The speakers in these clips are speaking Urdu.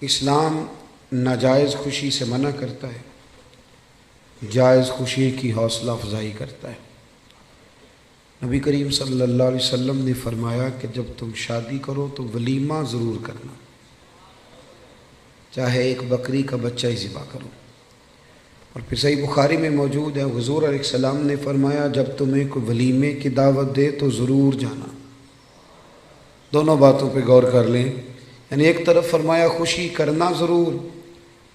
اسلام ناجائز خوشی سے منع کرتا ہے، جائز خوشی کی حوصلہ افزائی کرتا ہے۔ نبی کریم صلی اللہ علیہ وسلم نے فرمایا کہ جب تم شادی کرو تو ولیمہ ضرور کرنا، چاہے ایک بکری کا بچہ ہی ذبح کرو۔ اور پھر صحیح بخاری میں موجود ہے، حضور علیہ السلام نے فرمایا جب تمہیں کوئی ولیمے کی دعوت دے تو ضرور جانا۔ دونوں باتوں پہ غور کر لیں، یعنی ایک طرف فرمایا خوشی کرنا ضرور،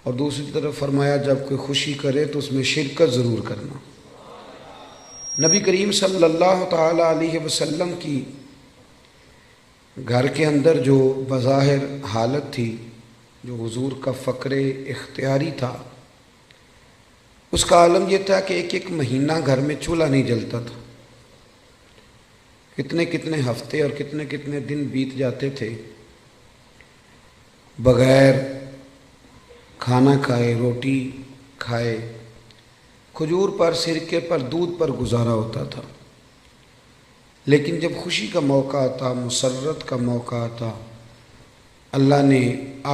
اور دوسری طرف فرمایا جب کوئی خوشی کرے تو اس میں شرکت ضرور کرنا۔ نبی کریم صلی اللہ تعالی علیہ وسلم کی گھر کے اندر جو بظاہر حالت تھی، جو حضور کا فقر اختیاری تھا، اس کا عالم یہ تھا کہ ایک ایک مہینہ گھر میں چولہا نہیں جلتا تھا۔ کتنے کتنے ہفتے اور کتنے کتنے دن بیت جاتے تھے بغیر کھانا کھائے، روٹی کھائے، کھجور پر، سرکے پر، دودھ پر گزارا ہوتا تھا۔ لیکن جب خوشی کا موقع آتا، مسرت کا موقع آتا، اللہ نے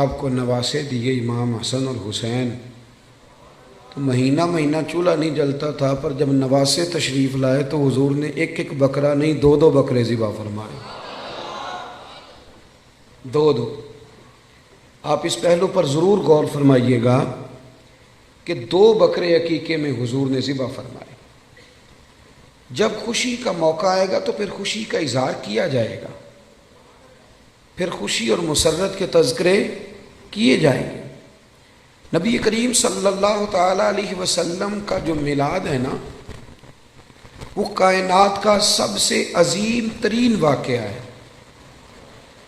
آپ کو نواسے دیے امام حسن اور حسین، تو مہینہ مہینہ چولہا نہیں جلتا تھا، پر جب نواسے تشریف لائے تو حضور نے ایک ایک بکرا نہیں، دو دو بکرے ذبح فرمائے، دو دو۔ آپ اس پہلو پر ضرور غور فرمائیے گا کہ 2 بکرے عقیقے میں حضور نے ذبح فرمائے۔ جب خوشی کا موقع آئے گا تو پھر خوشی کا اظہار کیا جائے گا، پھر خوشی اور مسرت کے تذکرے کیے جائیں گے۔ نبی کریم صلی اللہ تعالی علیہ وسلم کا جو میلاد ہے نا، وہ کائنات کا سب سے عظیم ترین واقعہ ہے۔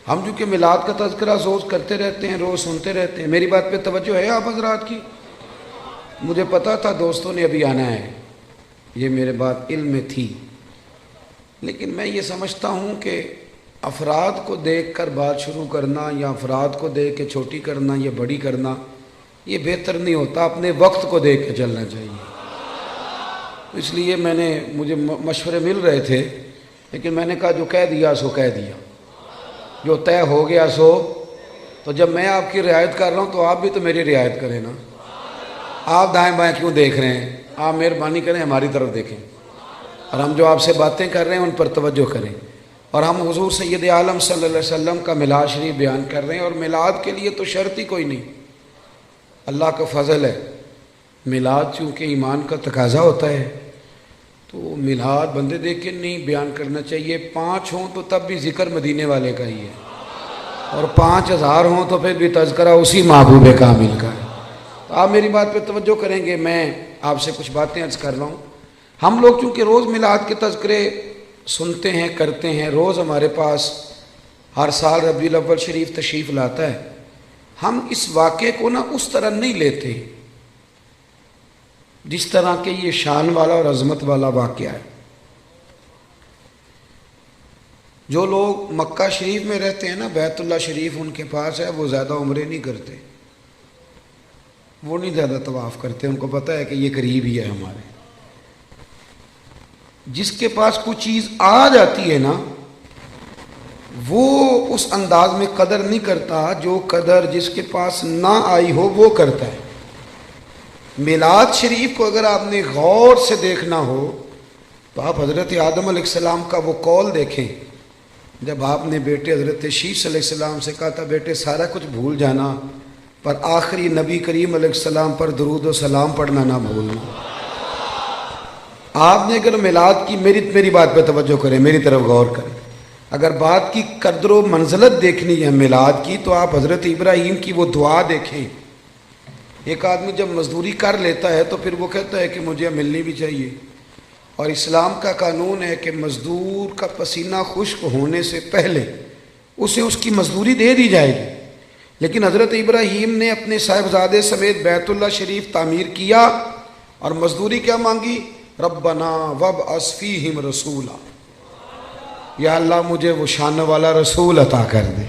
ہم جو کہ میلاد کا تذکرہ روز کرتے رہتے ہیں، روز سنتے رہتے ہیں، میری بات پہ توجہ ہے آپ حضرات کی؟ مجھے پتا تھا دوستوں نے ابھی آنا ہے، یہ میرے بات علم میں تھی، لیکن میں یہ سمجھتا ہوں کہ افراد کو دیکھ کر بات شروع کرنا یا افراد کو دیکھ کے چھوٹی کرنا یا بڑی کرنا یہ بہتر نہیں ہوتا، اپنے وقت کو دیکھ کے چلنا چاہیے۔ اس لیے مجھے مشورے مل رہے تھے، لیکن میں نے کہا جو کہہ دیا سو کہہ دیا، جو طے ہو گیا سو۔ تو جب میں آپ کی رعایت کر رہا ہوں تو آپ بھی تو میری رعایت کریں نا۔ آپ دائیں بائیں کیوں دیکھ رہے ہیں؟ آپ مہربانی کریں ہماری طرف دیکھیں، اور ہم جو آپ سے باتیں کر رہے ہیں ان پر توجہ کریں۔ اور ہم حضور سید عالم صلی اللہ علیہ وسلم کا میلاد شریف بیان کر رہے ہیں، اور میلاد کے لیے تو شرط ہی کوئی نہیں، اللہ کا فضل ہے۔ میلاد چونکہ ایمان کا تقاضا ہوتا ہے تو میلاد بندے دیکھ کے نہیں بیان کرنا چاہیے۔ 5 ہوں تو تب بھی ذکر مدینے والے کا ہی ہے، اور 5000 ہوں تو پھر بھی تذکرہ اسی محبوب کامل کا ہے۔ تو آپ میری بات پہ توجہ کریں گے، میں آپ سے کچھ باتیں عرض کر رہا ہوں۔ ہم لوگ چونکہ روز میلاد کے تذکرے سنتے ہیں، کرتے ہیں، روز ہمارے پاس ہر سال ربیع الاول شریف تشریف لاتا ہے، ہم اس واقعے کو اس طرح نہیں لیتے جس طرح کہ یہ شان والا اور عظمت والا واقعہ ہے۔ جو لوگ مکہ شریف میں رہتے ہیں نا، بیت اللہ شریف ان کے پاس ہے، وہ زیادہ عمرے نہیں کرتے، وہ نہیں زیادہ طواف کرتے، ان کو پتہ ہے کہ یہ قریب ہی ہے ہمارے۔ جس کے پاس کوئی چیز آ جاتی ہے نا، وہ اس انداز میں قدر نہیں کرتا جو قدر جس کے پاس نہ آئی ہو وہ کرتا ہے۔ میلاد شریف کو اگر آپ نے غور سے دیکھنا ہو تو آپ حضرت آدم علیہ السلام کا وہ قول دیکھیں، جب آپ نے بیٹے حضرت شیش علیہ السلام سے کہا تھا بیٹے سارا کچھ بھول جانا، پر آخری نبی کریم علیہ السلام پر درود و سلام پڑھنا نہ بھولنا۔ آپ نے اگر میلاد کی، میری بات پہ توجہ کریں، میری طرف غور کریں، اگر بات کی قدر و منزلت دیکھنی ہے میلاد کی تو آپ حضرت ابراہیم کی وہ دعا دیکھیں۔ ایک آدمی جب مزدوری کر لیتا ہے تو پھر وہ کہتا ہے کہ مجھے ملنی بھی چاہیے، اور اسلام کا قانون ہے کہ مزدور کا پسینہ خشک ہونے سے پہلے اسے اس کی مزدوری دے دی جائے گی۔ لیکن حضرت ابراہیم نے اپنے صاحبزادے سمیت بیت اللہ شریف تعمیر کیا، اور مزدوری کیا مانگی؟ ربنا وابعث فیہم رسولا، یا اللہ مجھے وہ شان والا رسول عطا کر دے۔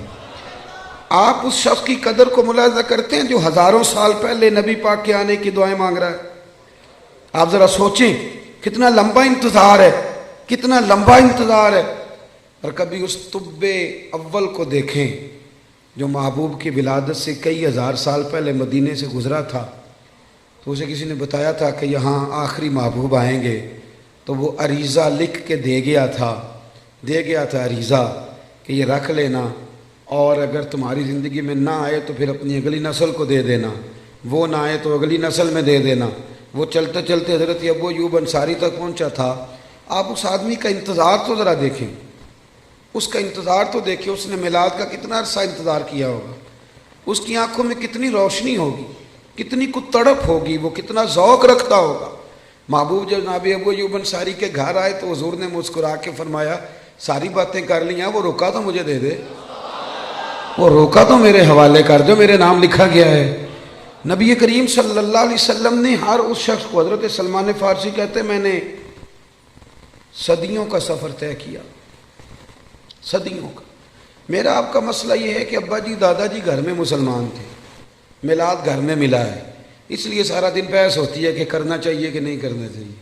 آپ اس شخص کی قدر کو ملاحظہ کرتے ہیں جو ہزاروں سال پہلے نبی پاک کے آنے کی دعائیں مانگ رہا ہے؟ آپ ذرا سوچیں کتنا لمبا انتظار ہے، کتنا لمبا انتظار ہے۔ اور کبھی اس طب اول کو دیکھیں جو محبوب کی ولادت سے کئی ہزار سال پہلے مدینے سے گزرا تھا، تو اسے کسی نے بتایا تھا کہ یہاں آخری محبوب آئیں گے، تو وہ عریضہ لکھ کے دے گیا تھا عریضہ کہ یہ رکھ لینا، اور اگر تمہاری زندگی میں نہ آئے تو پھر اپنی اگلی نسل کو دے دینا، وہ نہ آئے تو اگلی نسل میں دے دینا۔ وہ چلتے چلتے حضرت ابو ایوب انصاری تک پہنچا تھا۔ آپ اس آدمی کا انتظار تو ذرا دیکھیں، اس کا انتظار تو دیکھیں، اس نے میلاد کا کتنا عرصہ انتظار کیا ہوگا، اس کی آنکھوں میں کتنی روشنی ہوگی، کتنی کو تڑپ ہوگی، وہ کتنا ذوق رکھتا ہوگا۔ محبوب جب جناب ابو ایوب انصاری کے گھر آئے تو حضور نے مسکرا کے فرمایا ساری باتیں کر لی ہیں، وہ روکا تو مجھے دے دے، وہ روکا تو میرے حوالے کر دو، میرے نام لکھا گیا ہے۔ نبی کریم صلی اللہ علیہ وسلم نے ہر اس شخص کو، حضرت سلمان فارسی کہتے میں نے صدیوں کا سفر طے کیا، صدیوں کا۔ میرا آپ کا مسئلہ یہ ہے کہ ابا جی دادا جی گھر میں مسلمان تھے، میلاد گھر میں ملا ہے، اس لیے سارا دن بحث ہوتی ہے کہ کرنا چاہیے کہ نہیں کرنا چاہیے،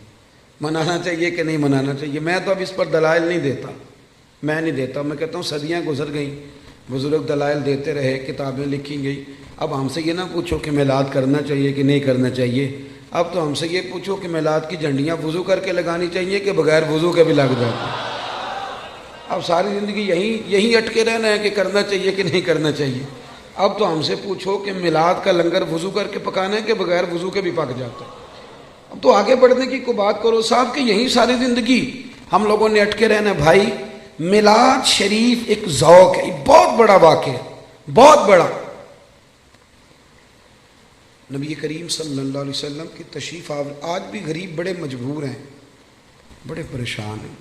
منانا چاہیے کہ نہیں منانا چاہیے۔ میں تو اب اس پر دلائل نہیں دیتا، میں کہتا ہوں صدیاں گزر گئیں، بزرگ دلائل دیتے رہے، کتابیں لکھی گئی، اب ہم سے یہ نہ پوچھو کہ میلاد کرنا چاہیے کہ نہیں کرنا چاہیے، اب تو ہم سے یہ پوچھو کہ میلاد کی جھنڈیاں وضو کر کے لگانی چاہیے کہ بغیر وضو کے بھی لگ جاتی ہیں۔ اب ساری زندگی یہی اٹکے رہنا ہے کہ کرنا چاہیے کہ نہیں کرنا چاہیے۔ اب تو ہم سے پوچھو کہ میلاد کا لنگر وضو کر کے پکانا ہے کہ بغیر وضو کے بھی پک جاتا ہے۔ اب تو آگے بڑھنے کی کوئی بات کرو صاحب کہ یہی ساری زندگی ہم لوگوں نے اٹکے رہنا ہے۔ بھائی میلاد شریف ایک ذوق ہے، بہت بڑا واقعہ ہے، بہت بڑا۔ نبی کریم صلی اللہ علیہ وسلم کی تشریف آور، آج بھی غریب بڑے مجبور ہیں، بڑے پریشان ہیں۔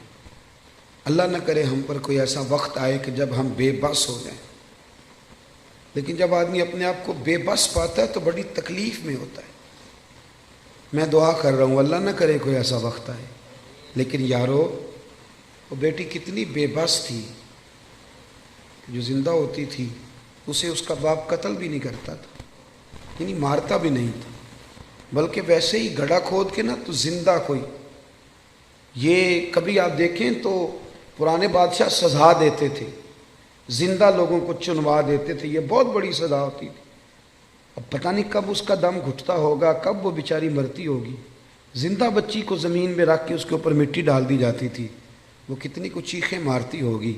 اللہ نہ کرے ہم پر کوئی ایسا وقت آئے کہ جب ہم بے بس ہو جائیں، لیکن جب آدمی اپنے آپ کو بے بس پاتا ہے تو بڑی تکلیف میں ہوتا ہے۔ میں دعا کر رہا ہوں اللہ نہ کرے کوئی ایسا وقت آئے، لیکن یارو وہ بیٹی کتنی بے بس تھی، جو زندہ ہوتی تھی اسے اس کا باپ قتل بھی نہیں کرتا تھا، یعنی مارتا بھی نہیں تھا، بلکہ ویسے ہی گڑھا کھود کے نا تو زندہ کوئی، یہ کبھی آپ دیکھیں تو پرانے بادشاہ سزا دیتے تھے، زندہ لوگوں کو چنوا دیتے تھے، یہ بہت بڑی سزا ہوتی تھی۔ اب پتہ نہیں کب اس کا دم گھٹتا ہوگا، کب وہ بیچاری مرتی ہوگی۔ زندہ بچی کو زمین میں رکھ کے اس کے اوپر مٹی ڈال دی جاتی تھی، وہ کتنی کو چیخیں مارتی ہوگی۔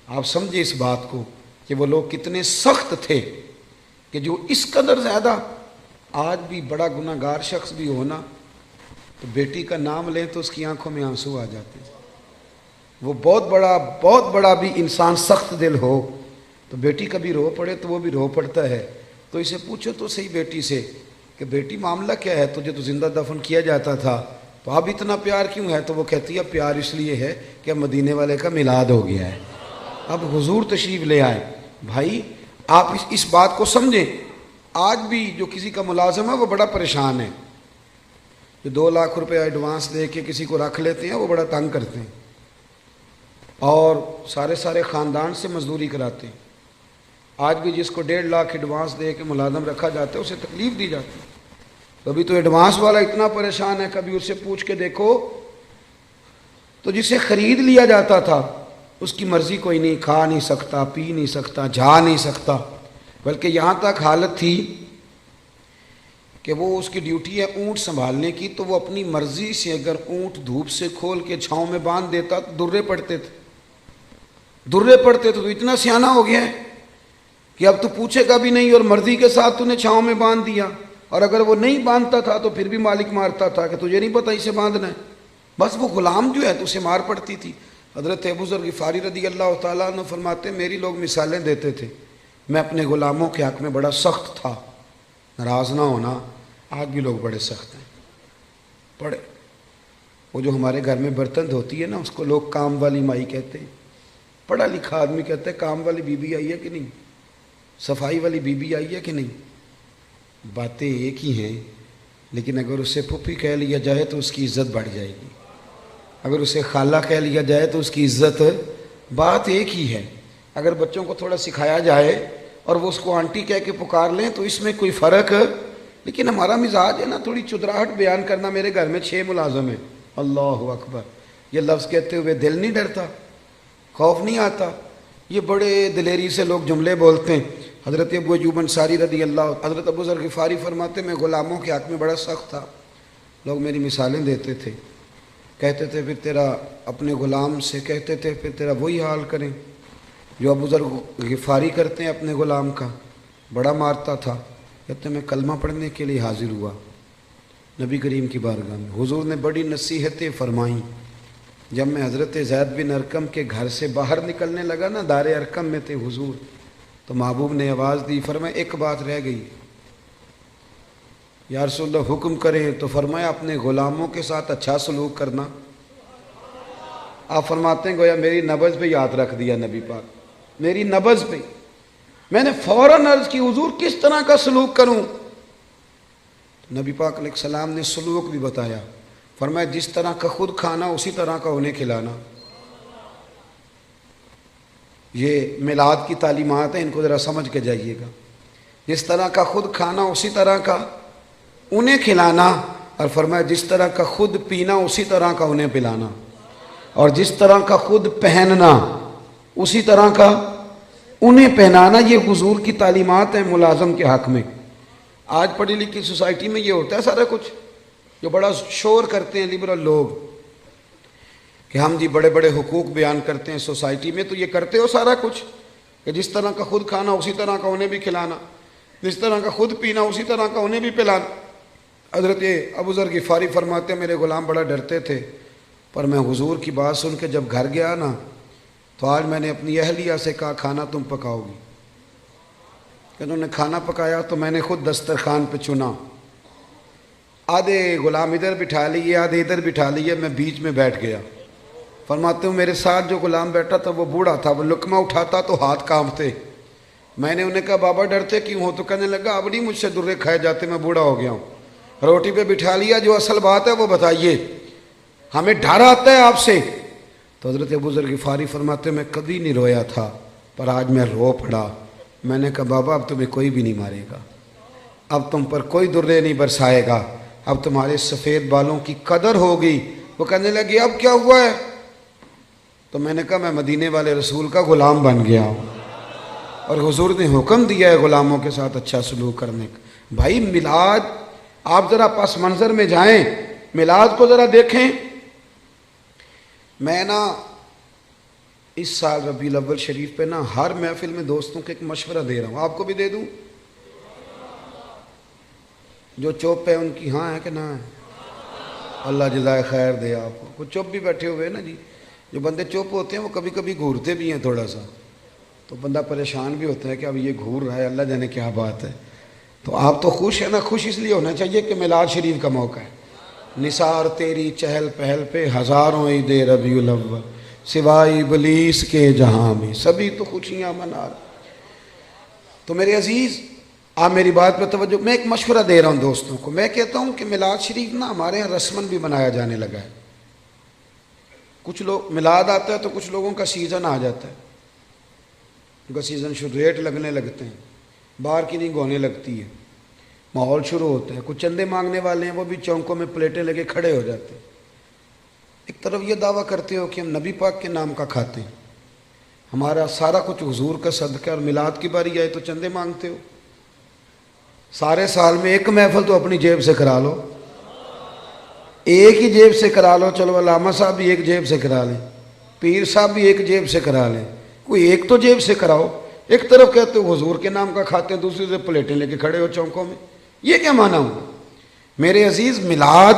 آپ سمجھے اس بات کو کہ وہ لوگ کتنے سخت تھے کہ جو اس قدر زیادہ، آج بھی بڑا گناہ گار شخص بھی ہونا تو بیٹی کا نام لیں تو اس کی آنکھوں میں آنسو آ جاتے ہیں۔ وہ بہت بڑا بھی انسان سخت دل ہو تو بیٹی کبھی رو پڑے تو وہ بھی رو پڑتا ہے۔ تو اسے پوچھو تو صحیح بیٹی سے کہ بیٹی معاملہ کیا ہے، تجھے تو زندہ دفن کیا جاتا تھا تو اب اتنا پیار کیوں ہے؟ تو وہ کہتی ہے پیار اس لیے ہے کہ اب مدینے والے کا میلاد ہو گیا ہے، اب حضور تشریف لے آئے۔ بھائی آپ اس بات کو سمجھیں، آج بھی جو کسی کا ملازم ہے وہ بڑا پریشان ہے، جو 2 لاکھ روپے ایڈوانس دے کے کسی کو رکھ لیتے ہیں وہ بڑا تنگ کرتے ہیں، اور سارے خاندان سے مزدوری کراتے ہیں۔ آج بھی جس کو 1.5 لاکھ ایڈوانس دے کے ملازم رکھا جاتا ہے اسے تکلیف دی جاتی ہے۔ کبھی تو ایڈوانس والا اتنا پریشان ہے، کبھی اس سے پوچھ کے دیکھو تو جسے خرید لیا جاتا تھا اس کی مرضی کوئی نہیں، کھا نہیں سکتا، پی نہیں سکتا، جا نہیں سکتا، بلکہ یہاں تک حالت تھی کہ وہ اس کی ڈیوٹی ہے اونٹ سنبھالنے کی، تو وہ اپنی مرضی سے اگر اونٹ دھوپ سے کھول کے چھاؤں میں باندھ دیتا تو درے پڑتے تھے تو اتنا سیانہ ہو گیا ہے کہ اب تو پوچھے گا بھی نہیں، اور مرضی کے ساتھ تو نے چھاؤں میں باندھ دیا، اور اگر وہ نہیں باندھتا تھا تو پھر بھی مالک مارتا تھا کہ تجھے نہیں پتہ اسے باندھنا ہے، بس وہ غلام جو ہے تو اسے مار پڑتی تھی۔ حضرت ابو ذر غفاری رضی اللہ تعالیٰ عنہ فرماتے میری لوگ مثالیں دیتے تھے، میں اپنے غلاموں کے حق میں بڑا سخت تھا، ناراض نہ ہونا، آج بھی لوگ بڑے سخت ہیں، بڑے۔ وہ جو ہمارے گھر میں برتن دھوتی ہے نا اس کو لوگ کام والی مائی کہتے ہیں، پڑھا لکھا آدمی کہتا ہے کام والی بی بی آئی ہے کہ نہیں، صفائی والی بی بی آئی ہے کہ نہیں، باتیں ایک ہی ہیں، لیکن اگر اسے پھپھی کہہ لیا جائے تو اس کی عزت بڑھ جائے گی، اگر اسے خالہ کہہ لیا جائے تو اس کی عزت، بات ایک ہی ہے۔ اگر بچوں کو تھوڑا سکھایا جائے اور وہ اس کو آنٹی کہہ کے پکار لیں تو اس میں کوئی فرق، لیکن ہمارا مزاج ہے نا تھوڑی چدراہٹ بیان کرنا۔ میرے گھر میں 6 ملازم ہیں، اللہ اکبر، یہ لفظ کہتے ہوئے دل نہیں ڈرتا، خوف نہیں آتا، یہ بڑے دلیری سے لوگ جملے بولتے ہیں۔ حضرت ابو ایوب انصاری رضی اللہ، حضرت ابو ذر غفاری فرماتے میں غلاموں کے حق میں بڑا سخت تھا، لوگ میری مثالیں دیتے تھے، کہتے تھے پھر تیرا اپنے غلام سے کہتے تھے پھر تیرا وہی حال کریں جو ابو ذر غفاری کرتے ہیں اپنے غلام کا، بڑا مارتا تھا۔ کہتے میں کلمہ پڑھنے کے لیے حاضر ہوا نبی کریم کی بارگاہ میں، حضور نے بڑی نصیحتیں فرمائیں۔ جب میں حضرت زید بن ارقم کے گھر سے باہر نکلنے لگا نا، دار ارقم میں تھے حضور، تو محبوب نے آواز دی، فرمایا ایک بات رہ گئی، یا رسول اللہ حکم کریں، تو فرمایا اپنے غلاموں کے ساتھ اچھا سلوک کرنا۔ آپ فرماتے ہیں گویا میری نبض پہ یاد رکھ دیا نبی پاک، میری نبض پہ۔ میں نے فوراً عرض کی حضور کس طرح کا سلوک کروں؟ نبی پاک علیہ السلام نے سلوک بھی بتایا، فرمایا جس طرح کا خود کھانا اسی طرح کا انہیں کھلانا۔ یہ میلاد کی تعلیمات ہیں، ان کو ذرا سمجھ کے جائیے گا۔ جس طرح کا خود کھانا اسی طرح کا انہیں کھلانا، اور فرمایا جس طرح کا خود پینا اسی طرح کا انہیں پلانا، اور جس طرح کا خود پہننا اسی طرح کا انہیں پہنانا۔ یہ حضور کی تعلیمات ہیں ملازم کے حق میں۔ آج پڑھی لکھی سوسائٹی میں یہ ہوتا ہے سارا کچھ، جو بڑا شور کرتے ہیں لبرل لوگ کہ ہم جی بڑے بڑے حقوق بیان کرتے ہیں سوسائٹی میں، تو یہ کرتے ہو سارا کچھ کہ جس طرح کا خود کھانا اسی طرح کا انہیں بھی کھلانا، جس طرح کا خود پینا اسی طرح کا انہیں بھی پلانا۔ حضرت ابو ذر غفاری فرماتے ہیں میرے غلام بڑا ڈرتے تھے، پر میں حضور کی بات سن کے جب گھر گیا نا، تو آج میں نے اپنی اہلیہ سے کہا کھانا تم پکاؤ گی، کہ انہوں نے کھانا پکایا تو میں نے خود دسترخوان پہ چنا، آدھے غلام ادھر بٹھا لیے آدھے ادھر بٹھا لیے، میں بیچ میں بیٹھ گیا۔ فرماتے ہوں میرے ساتھ جو غلام بیٹھا تھا وہ بوڑھا تھا، وہ لقمہ اٹھاتا تو ہاتھ کانپتے۔ میں نے انہیں کہا بابا ڈرتے کیوں ہو؟ تو کہنے لگا اب نہیں مجھ سے درے کھائے جاتے، میں بوڑھا ہو گیا ہوں۔ روٹی پہ بٹھا لیا، جو اصل بات ہے وہ بتائیے، ہمیں ڈر آتا ہے آپ سے۔ تو حضرت ابو ذر غفاری فرماتے میں کبھی نہیں رویا تھا، پر آج میں رو پڑا۔ میں نے کہا بابا اب تمہیں کوئی بھی نہیں مارے گا، اب تم پر کوئی درے نہیں برسائے گا، اب تمہارے سفید بالوں کی قدر ہوگی۔ وہ کہنے لگے اب کیا ہوا ہے؟ تو میں نے کہا میں مدینے والے رسول کا غلام بن گیا ہوں، اور حضور نے حکم دیا ہے غلاموں کے ساتھ اچھا سلوک کرنے کا۔ بھائی میلاد، آپ ذرا پس منظر میں جائیں، میلاد کو ذرا دیکھیں۔ میں نا اس سال ربیع الاول شریف پہ نا ہر محفل میں دوستوں کو ایک مشورہ دے رہا ہوں، آپ کو بھی دے دوں؟ جو چوپ ہے ان کی ہاں ہے کہ نہ ہے؟ اللہ جزائے خیر دے آپ کو۔ کچھ چوپ بھی بیٹھے ہوئے نا جی، جو بندے چوپ ہوتے ہیں وہ کبھی کبھی گھورتے بھی ہیں تھوڑا سا، تو بندہ پریشان بھی ہوتا ہے کہ اب یہ گھور رہا ہے، اللہ جانے کیا بات ہے۔ تو آپ تو خوش ہیں نا، خوش اس لیے ہونا چاہیے کہ میلاد شریف کا موقع ہے۔ نثار تیری چہل پہل پہ ہزاروں عید ربیع الاول، سوائے ابلیس کے جہاں میں سبھی تو خوشیاں منا رہے۔ تو میرے عزیز آپ میری بات پہ توجہ، میں ایک مشورہ دے رہا ہوں دوستوں کو۔ میں کہتا ہوں کہ میلاد شریف نا ہمارے یہاں رسمن بھی منایا جانے لگا ہے۔ کچھ لوگ میلاد آتا ہے تو کچھ لوگوں کا سیزن آ جاتا ہے، ان کا سیزن شروع، ریٹ لگنے لگتے ہیں، باہر کی نہیں گونے لگتی ہے، ماحول شروع ہوتا ہے۔ کچھ چندے مانگنے والے ہیں وہ بھی چونکوں میں پلیٹیں لگے کھڑے ہو جاتے ہیں۔ ایک طرف یہ دعویٰ کرتے ہو کہ ہم نبی پاک کے نام کا کھاتے ہیں، ہمارا سارا کچھ حضور کا صدقہ، اور میلاد کی باری آئے تو چندے مانگتے ہو۔ سارے سال میں ایک محفل تو اپنی جیب سے کرا لو، ایک ہی جیب سے کرا لو، چلو علامہ صاحب بھی ایک جیب سے کرا لیں، پیر صاحب بھی ایک جیب سے کرا لیں، کوئی ایک تو جیب سے کراؤ۔ ایک طرف کہتے ہو حضور کے نام کا کھاتے ہیں، دوسری طرف پلیٹیں لے کے کھڑے ہو چونکوں میں، یہ کیا معنی ہوا؟ میرے عزیز میلاد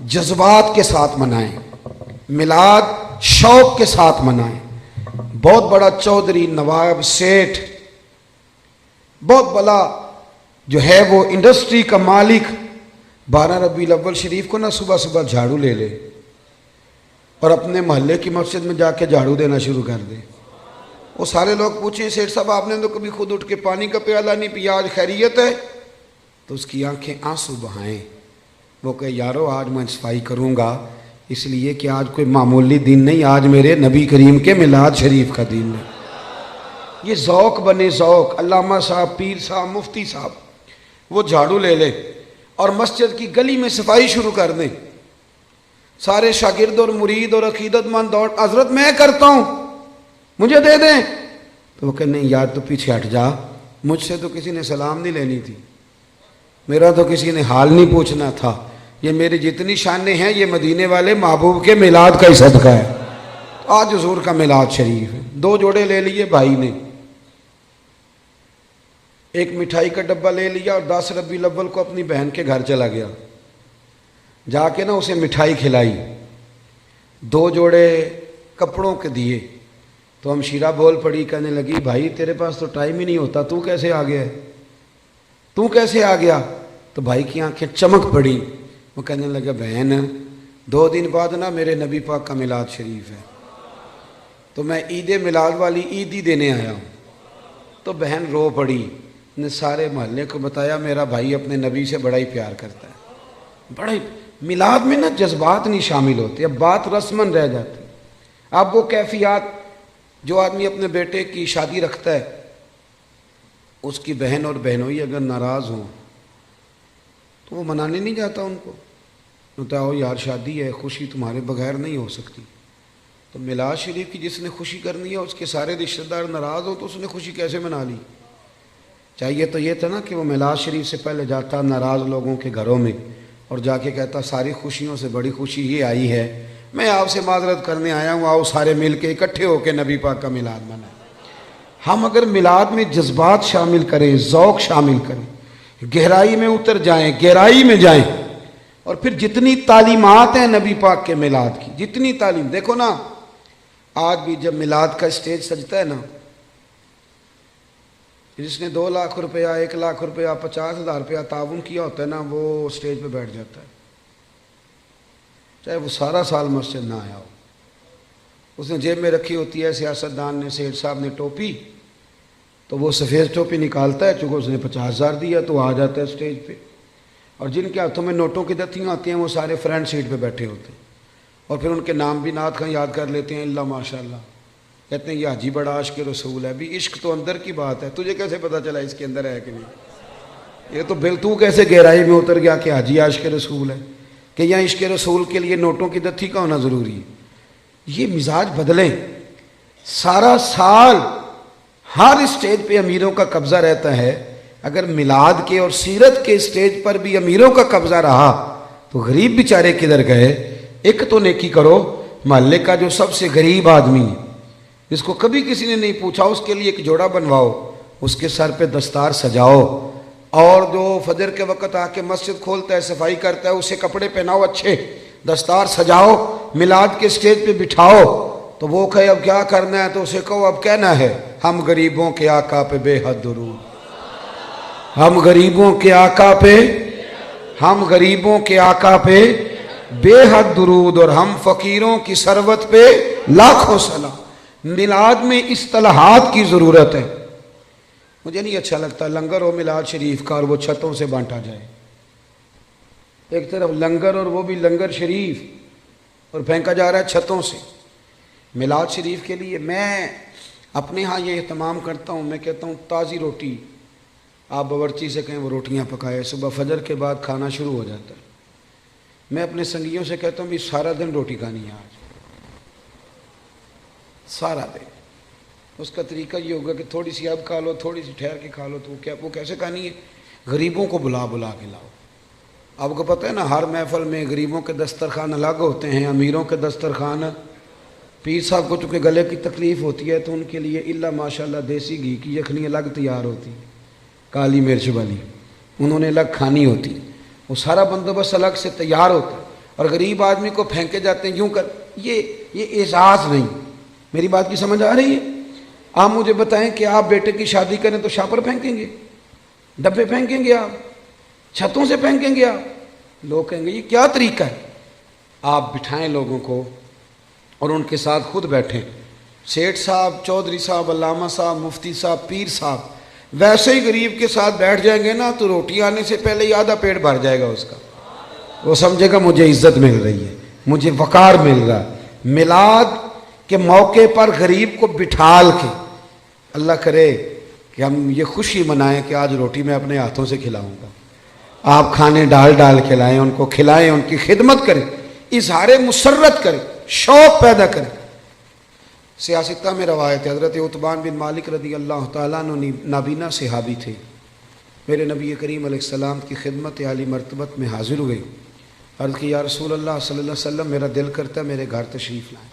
جذبات کے ساتھ منائیں، میلاد شوق کے ساتھ منائیں۔ بہت بڑا چودھری، نواب، سیٹھ، بہت بڑا جو ہے وہ انڈسٹری کا مالک 12 ربیع الاول شریف کو نا صبح صبح جھاڑو لے لے اور اپنے محلے کی مسجد میں جا کے جھاڑو دینا شروع کر دے۔ وہ سارے لوگ پوچھیں سیٹھ صاحب آپ نے تو کبھی خود اٹھ کے پانی کا پیالہ نہیں پیا، آج خیریت ہے؟ تو اس کی آنکھیں آنسو بہائیں، وہ کہے یارو آج میں صفائی کروں گا، اس لیے کہ آج کوئی معمولی دن نہیں، آج میرے نبی کریم کے میلاد شریف کا دن ہے۔ یہ ذوق بنے، ذوق۔ علامہ صاحب، پیر صاحب، مفتی صاحب وہ جھاڑو لے لے اور مسجد کی گلی میں صفائی شروع کر دیں، سارے شاگرد اور مرید اور عقیدت مند دوڑ، حضرت میں کرتا ہوں مجھے دے دیں، تو وہ کہ نہیں یار تو پیچھے ہٹ جا، مجھ سے تو کسی نے سلام نہیں لینی تھی، میرا تو کسی نے حال نہیں پوچھنا تھا، یہ میری جتنی شانیں ہیں یہ مدینے والے محبوب کے میلاد کا ہی صدقہ ہے۔ آج حضور کا میلاد شریف ہے، 2 جوڑے لے لیے بھائی نے، ایک مٹھائی کا ڈبہ لے لیا اور 10 ربیع الاول کو اپنی بہن کے گھر چلا گیا، جا کے نا اسے مٹھائی کھلائی، 2 جوڑے کپڑوں کے دیے، تو ہمشیرہ بول پڑی، کہنے لگی بھائی تیرے پاس تو ٹائم ہی نہیں ہوتا، تو کیسے آ گیا ہے؟ تو کیسے آ گیا؟ تو بھائی کی آنکھیں چمک پڑی، وہ کہنے لگا بہن 2 دن بعد نا میرے نبی پاک کا میلاد شریف ہے، تو میں عید میلاد والی عید ہی دینے آیا ہوں۔ تو بہن رو پڑی، نے سارے محلے کو بتایا میرا بھائی اپنے نبی سے بڑا ہی پیار کرتا ہے، بڑا ہی۔ میلاد میں نا جذبات نہیں شامل ہوتے، اب بات رسمن رہ جاتی۔ اب وہ کیفیات جو آدمی اپنے بیٹے کی شادی رکھتا ہے، اس کی بہن اور بہنوئی اگر ناراض ہوں تو وہ منانے نہیں جاتا ان کو، بتاؤ یار شادی ہے، خوشی تمہارے بغیر نہیں ہو سکتی۔ تو میلاد شریف کی جس نے خوشی کرنی ہے اس کے سارے رشتہ دار ناراض ہو تو اس نے خوشی کیسے منا لی؟ چاہیے تو یہ تھا نا کہ وہ میلاد شریف سے پہلے جاتا ناراض لوگوں کے گھروں میں اور جا کے کہتا ساری خوشیوں سے بڑی خوشی یہ آئی ہے، میں آپ سے معذرت کرنے آیا ہوں، آؤ سارے مل کے اکٹھے ہو کے نبی پاک کا میلاد منائیں۔ ہم اگر میلاد میں جذبات شامل کریں، ذوق شامل کریں، گہرائی میں اتر جائیں، گہرائی میں جائیں، اور پھر جتنی تعلیمات ہیں نبی پاک کے میلاد کی، جتنی تعلیم، دیکھو نا آج بھی جب میلاد کا اسٹیج سجتا ہے نا، جس نے 2 لاکھ روپیہ، 1 لاکھ روپیہ، 50,000 روپیہ تعاون کیا ہوتا ہے نا، وہ اسٹیج پہ بیٹھ جاتا ہے، چاہے وہ سارا سال مسجد نہ آیا ہو، اس نے جیب میں رکھی ہوتی ہے، سیاستدان نے، سیٹھ صاحب نے ٹوپی، تو وہ سفید ٹوپی نکالتا ہے، چونکہ اس نے 50,000 دیا تو آ جاتا ہے اسٹیج پہ، اور جن کے ہاتھوں میں نوٹوں کی دتیاں آتی ہیں وہ سارے فرنٹ سیٹ پہ بیٹھے ہوتے ہیں، اور پھر ان کے نام بھی نعت خواں یاد کر لیتے ہیں، اللہ ماشاء اللہ، کہتے ہیں یہ حاجی بڑا عاشق رسول ہے۔ بھی عشق تو اندر کی بات ہے، تجھے کیسے پتا چلا اس کے اندر ہے کہ نہیں؟ یہ تو تو کیسے گہرائی میں اتر گیا کہ حاجی عاشق رسول ہے، کہ یہاں عشق رسول کے لیے نوٹوں کی دتھی کا ہونا ضروری ہے؟ یہ مزاج بدلیں۔ سارا سال ہر اسٹیج پہ امیروں کا قبضہ رہتا ہے، اگر میلاد کے اور سیرت کے اسٹیج پر بھی امیروں کا قبضہ رہا تو غریب بیچارے کدھر گئے؟ ایک تو نیکی کرو، محلے کا جو سب سے غریب آدمی ہے جس کو کبھی کسی نے نہیں پوچھا، اس کے لیے ایک جوڑا بنواؤ، اس کے سر پہ دستار سجاؤ، اور جو فجر کے وقت آ کے مسجد کھولتا ہے، صفائی کرتا ہے، اسے کپڑے پہناؤ، اچھے دستار سجاؤ، میلاد کے اسٹیج پہ بٹھاؤ، تو وہ کہے اب کیا کرنا ہے تو اسے کہو اب کہنا ہے ہم غریبوں کے آقا پہ بے حد درود، ہم غریبوں کے آقا پہ، ہم غریبوں کے آقا پہ بے حد درود، اور ہم فقیروں کی ثروت پہ لاکھوں سلام۔ میلاد میں اصطلاحات کی ضرورت ہے۔ مجھے نہیں اچھا لگتا لنگر ہو میلاد شریف کا اور وہ چھتوں سے بانٹا جائے، ایک طرف لنگر اور وہ بھی لنگر شریف، اور پھینکا جا رہا ہے چھتوں سے۔ میلاد شریف کے لیے میں اپنے ہاں یہ اہتمام کرتا ہوں، میں کہتا ہوں تازی روٹی، آپ باورچی سے کہیں وہ روٹیاں پکائے، صبح فجر کے بعد کھانا شروع ہو جاتا ہے۔ میں اپنے سنگیوں سے کہتا ہوں بھی سارا دن روٹی کھانی ہے آج، سارا دن۔ اس کا طریقہ یہ ہوگا کہ تھوڑی سی اب کھا لو، تھوڑی سی ٹھہر کے کھا لو، تو وہ کیسے کھانی ہے؟ غریبوں کو بلا بلا کے لاؤ۔ آپ کو پتہ ہے نا ہر محفل میں غریبوں کے دسترخوان الگ ہوتے ہیں، امیروں کے دسترخوان۔ پیر صاحب کو چونکہ گلے کی تکلیف ہوتی ہے تو ان کے لیے اللہ ماشاءاللہ دیسی گھی کی یخنی الگ تیار ہوتی، کالی مرچ والی، انہوں نے الگ کھانی ہوتی، وہ سارا بندوبست الگ سے تیار ہوتا ہے، اور غریب آدمی کو پھینکے جاتے ہیں یوں کر۔ یہ اعزاز نہیں۔ میری بات کی سمجھ آ رہی ہے؟ آپ مجھے بتائیں کہ آپ بیٹے کی شادی کریں تو شاپر پھینکیں گے، ڈبے پھینکیں گے، آپ چھتوں سے پھینکیں گے؟ آپ لوگ کہیں گے یہ کیا طریقہ ہے؟ آپ بٹھائیں لوگوں کو اور ان کے ساتھ خود بیٹھیں، سیٹھ صاحب، چودھری صاحب، علامہ صاحب، مفتی صاحب، پیر صاحب، ویسے ہی غریب کے ساتھ بیٹھ جائیں گے نا تو روٹی آنے سے پہلے ہی آدھا پیٹ بھر جائے گا اس کا، وہ سمجھے گا مجھے عزت مل رہی ہے، مجھے وقار مل رہا ہے۔ میلاد کے موقع پر غریب کو بٹھال کے، اللہ کرے کہ ہم یہ خوشی منائیں کہ آج روٹی میں اپنے ہاتھوں سے کھلاؤں گا، آپ کھانے ڈال ڈال کھلائیں، ان کو کھلائیں، ان کی خدمت کریں، اظہار مسرت کریں، شوق پیدا کریں۔ سیاستہ میں روایت ہے، حضرت عتبان بن مالک رضی اللہ تعالیٰ عنہ نابینا صحابی تھے، میرے نبی کریم علیہ السلام کی خدمت عالی مرتبت میں حاضر ہوئے، عرض کی یا رسول اللہ صلی اللہ علیہ وسلم میرا دل کرتا ہے میرے گھر تشریف لائیں۔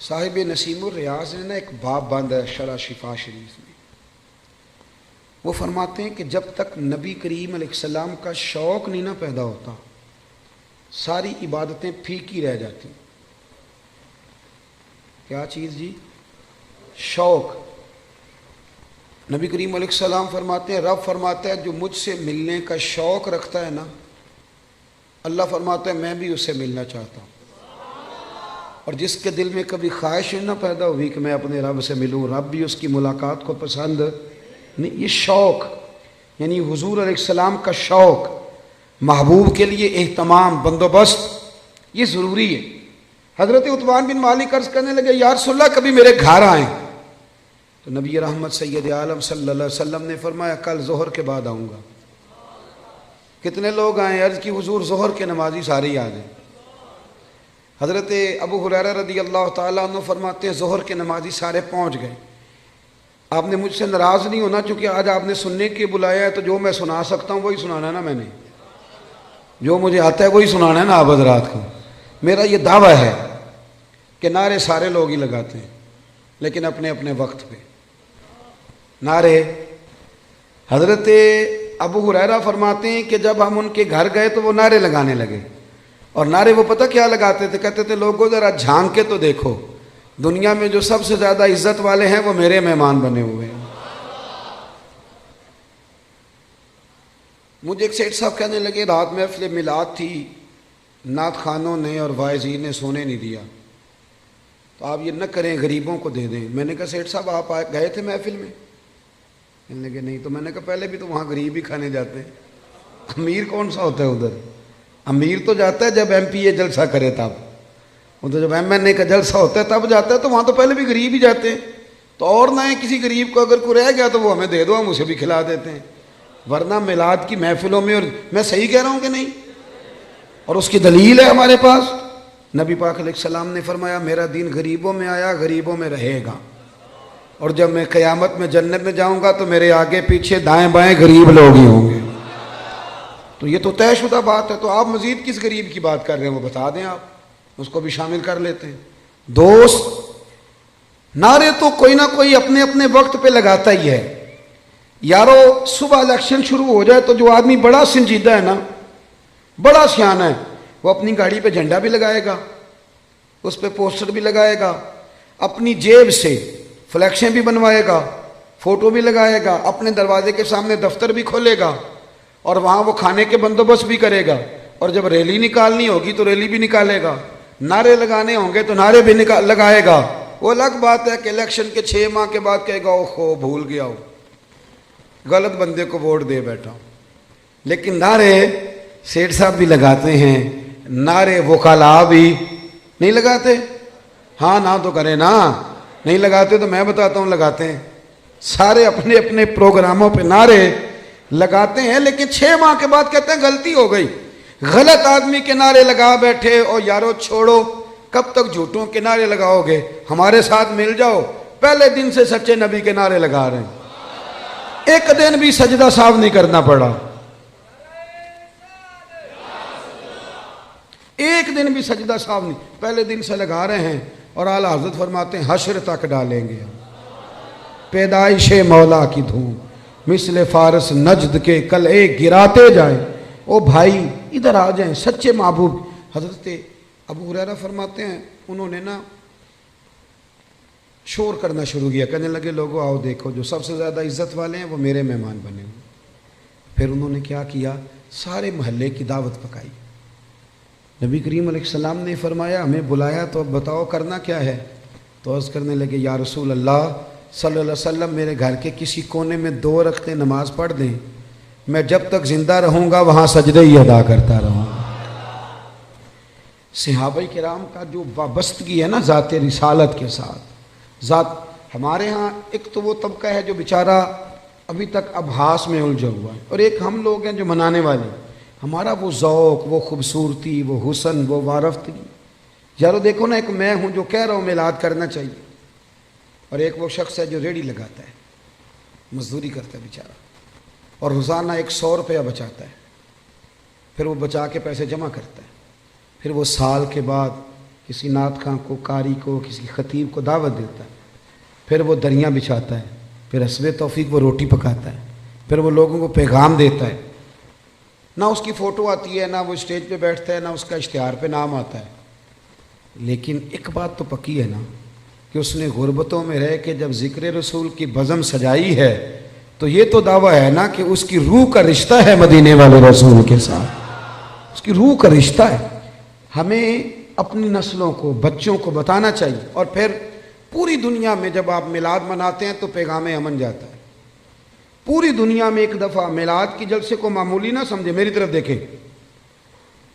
صاحب نسیم الریاض نے ایک باب باندھا ہے شرح شفا شریف میں، وہ فرماتے ہیں کہ جب تک نبی کریم علیہ السلام کا شوق نہیں نہ پیدا ہوتا ساری عبادتیں پھیکی رہ جاتی۔ کیا چیز جی؟ شوق۔ نبی کریم علیہ السلام فرماتے ہیں، رب فرماتا ہے جو مجھ سے ملنے کا شوق رکھتا ہے نا، اللہ فرماتا ہے میں بھی اس سے ملنا چاہتا ہوں، اور جس کے دل میں کبھی خواہش نہ پیدا ہوئی کہ میں اپنے رب سے ملوں، رب بھی اس کی ملاقات کو پسند نہیں۔ یہ شوق یعنی حضور علیہ السلام کا شوق، محبوب کے لیے اہتمام، بندوبست، یہ ضروری ہے۔ حضرت عتبان بن مالک عرض کرنے لگے یا رسول اللہ کبھی میرے گھر آئیں، تو نبی رحمت سید عالم صلی اللہ علیہ وسلم نے فرمایا کل ظہر کے بعد آؤں گا۔ کتنے لوگ آئیں؟ عرض کی حضور ظہر کے نمازی سارے ہی آ جائیں۔ حضرت ابو ہریرہ رضی اللہ تعالیٰ عنہ فرماتے ہیں ظہر کے نمازی سارے پہنچ گئے۔ آپ نے مجھ سے ناراض نہیں ہونا چونکہ آج آپ نے سننے کے بلایا ہے، تو جو میں سنا سکتا ہوں وہی سنانا ہے نا، میں نے جو مجھے آتا ہے وہی سنانا ہے نا آپ حضرات کو۔ میرا یہ دعویٰ ہے کہ نعرے سارے لوگ ہی لگاتے ہیں لیکن اپنے اپنے وقت پہ نعرے۔ حضرت ابو ہریرہ فرماتے ہیں کہ جب ہم ان کے گھر گئے تو وہ نعرے لگانے لگے، اور نعرے وہ پتہ کیا لگاتے تھے؟ کہتے تھے لوگوں ذرا جھانک کے تو دیکھو، دنیا میں جو سب سے زیادہ عزت والے ہیں وہ میرے مہمان بنے ہوئے ہیں۔ مجھے ایک سیٹ صاحب کہنے لگے رات محفل میلاد تھی، نعت خانوں نے اور واعظین نے سونے نہیں دیا، تو آپ یہ نہ کریں غریبوں کو دے دیں۔ میں نے کہا سیٹ صاحب آپ گئے تھے محفل میں؟ کہنے لگے نہیں۔ تو میں نے کہا پہلے بھی تو وہاں غریب ہی کھانے جاتے ہیں، امیر کون سا ہوتا ہے ادھر؟ امیر تو جاتا ہے جب ایم پی اے جلسہ کرے تب، وہ تو جب ایم این اے کا جلسہ ہوتا ہے تب جاتا ہے، تو وہاں تو پہلے بھی غریب ہی جاتے ہیں۔ تو اور نہ کسی غریب کو اگر کوئی رہ گیا تو وہ ہمیں دے دو، ہم اسے بھی کھلا دیتے ہیں، ورنہ میلاد کی محفلوں میں، اور میں صحیح کہہ رہا ہوں کہ نہیں؟ اور اس کی دلیل ہے ہمارے پاس، نبی پاک علیہ السلام نے فرمایا میرا دین غریبوں میں آیا غریبوں میں رہے گا، اور جب میں قیامت میں جنت میں جاؤں گا تو میرے آگے پیچھے دائیں بائیں غریب لوگ ہی ہوں گے۔ تو یہ تو طے شدہ بات ہے، تو آپ مزید کس غریب کی بات کر رہے ہیں وہ بتا دیں، آپ اس کو بھی شامل کر لیتے ہیں۔ دوست، نعرے تو کوئی نہ کوئی اپنے اپنے وقت پہ لگاتا ہی ہے۔ یارو صبح الیکشن شروع ہو جائے تو جو آدمی بڑا سنجیدہ ہے نا، بڑا سیانہ ہے، وہ اپنی گاڑی پہ جھنڈا بھی لگائے گا، اس پہ پوسٹر بھی لگائے گا، اپنی جیب سے فلیکشیں بھی بنوائے گا، فوٹو بھی لگائے گا، اپنے دروازے کے سامنے دفتر بھی کھولے گا، اور وہاں وہ کھانے کے بندوبست بھی کرے گا، اور جب ریلی نکالنی ہوگی تو ریلی بھی نکالے گا، نعرے لگانے ہوں گے تو نعرے بھی لگائے گا۔ وہ الگ بات ہے کہ الیکشن کے 6 ماہ کے بعد کہے گا اوہ بھول گیا ہو، غلط بندے کو ووٹ دے بیٹھا ہوں۔ لیکن نعرے سیٹھ صاحب بھی لگاتے ہیں، نعرے وکلاء بھی نہیں لگاتے؟ ہاں نہ تو کرے نا، نہیں لگاتے تو میں بتاتا ہوں لگاتے ہیں، سارے اپنے اپنے پروگراموں پہ نعرے لگاتے ہیں، لیکن 6 ماہ کے بعد کہتے ہیں غلطی ہو گئی، غلط آدمی کے نعرے لگا بیٹھے، اور یارو چھوڑو، کب تک جھوٹوں کے نعرے لگاؤ گے؟ ہمارے ساتھ مل جاؤ، پہلے دن سے سچے نبی کے نعرے لگا رہے ہیں، ایک دن بھی سجدہ صاف نہیں کرنا پڑا، ایک دن بھی سجدہ صاف نہیں، پہلے دن سے لگا رہے ہیں، اور اعلیٰ حضرت فرماتے ہیں حشر تک ڈالیں گے پیدائش مولا کی دھوم، مثل فارس نجد کے کلے گراتے جائیں۔ او بھائی ادھر آ جائیں، سچے محبوب۔ حضرت ابو ہریرہ فرماتے ہیں انہوں نے نا شور کرنا شروع کیا، کہنے لگے لوگوں آؤ دیکھو جو سب سے زیادہ عزت والے ہیں وہ میرے مہمان بنے ہوئے۔ پھر انہوں نے کیا کیا؟ سارے محلے کی دعوت پکائی۔ نبی کریم علیہ السلام نے فرمایا ہمیں بلایا تو اب بتاؤ کرنا کیا ہے؟ تو عرض کرنے لگے یا رسول اللہ صلی اللہ علیہ وسلم میرے گھر کے کسی کونے میں 2 رکعتیں نماز پڑھ دیں، میں جب تک زندہ رہوں گا وہاں سجدے ہی ادا کرتا رہوں گا۔ صحابہ کرام کا جو وابستگی ہے نا ذات رسالت کے ساتھ، ہمارے ہاں ایک تو وہ طبقہ ہے جو بیچارہ ابھی تک ابحاث میں الجھا ہوا ہے، اور ایک ہم لوگ ہیں جو منانے والے۔ ہمارا وہ ذوق، وہ خوبصورتی، وہ حسن، وہ وارفتگی یارو دیکھو نا، ایک میں ہوں جو کہہ رہا ہوں میلاد کرنا چاہیے، اور ایک وہ شخص ہے جو ریڑھی لگاتا ہے، مزدوری کرتا ہے بیچارہ، اور روزانہ 100 روپیہ بچاتا ہے، پھر وہ بچا کے پیسے جمع کرتا ہے، پھر وہ سال کے بعد کسی نعت خواں کو، قاری کو، کسی خطیب کو دعوت دیتا ہے، پھر وہ دریاں بچھاتا ہے، پھر حسب توفیق وہ روٹی پکاتا ہے، پھر وہ لوگوں کو پیغام دیتا ہے، نہ اس کی فوٹو آتی ہے، نہ وہ اسٹیج پہ بیٹھتا ہے، نہ اس کا اشتہار پہ نام آتا ہے، لیکن ایک بات تو پکی ہے نا کہ اس نے غربتوں میں رہ کے جب ذکر رسول کی بزم سجائی ہے تو یہ تو دعویٰ ہے نا کہ اس کی روح کا رشتہ ہے مدینے والے رسول کے ساتھ، اس کی روح کا رشتہ ہے۔ ہمیں اپنی نسلوں کو، بچوں کو بتانا چاہیے، اور پھر پوری دنیا میں جب آپ میلاد مناتے ہیں تو پیغام امن جاتا ہے۔ پوری دنیا میں ایک دفعہ میلاد کی جلسے کو معمولی نہ سمجھے، میری طرف دیکھیں،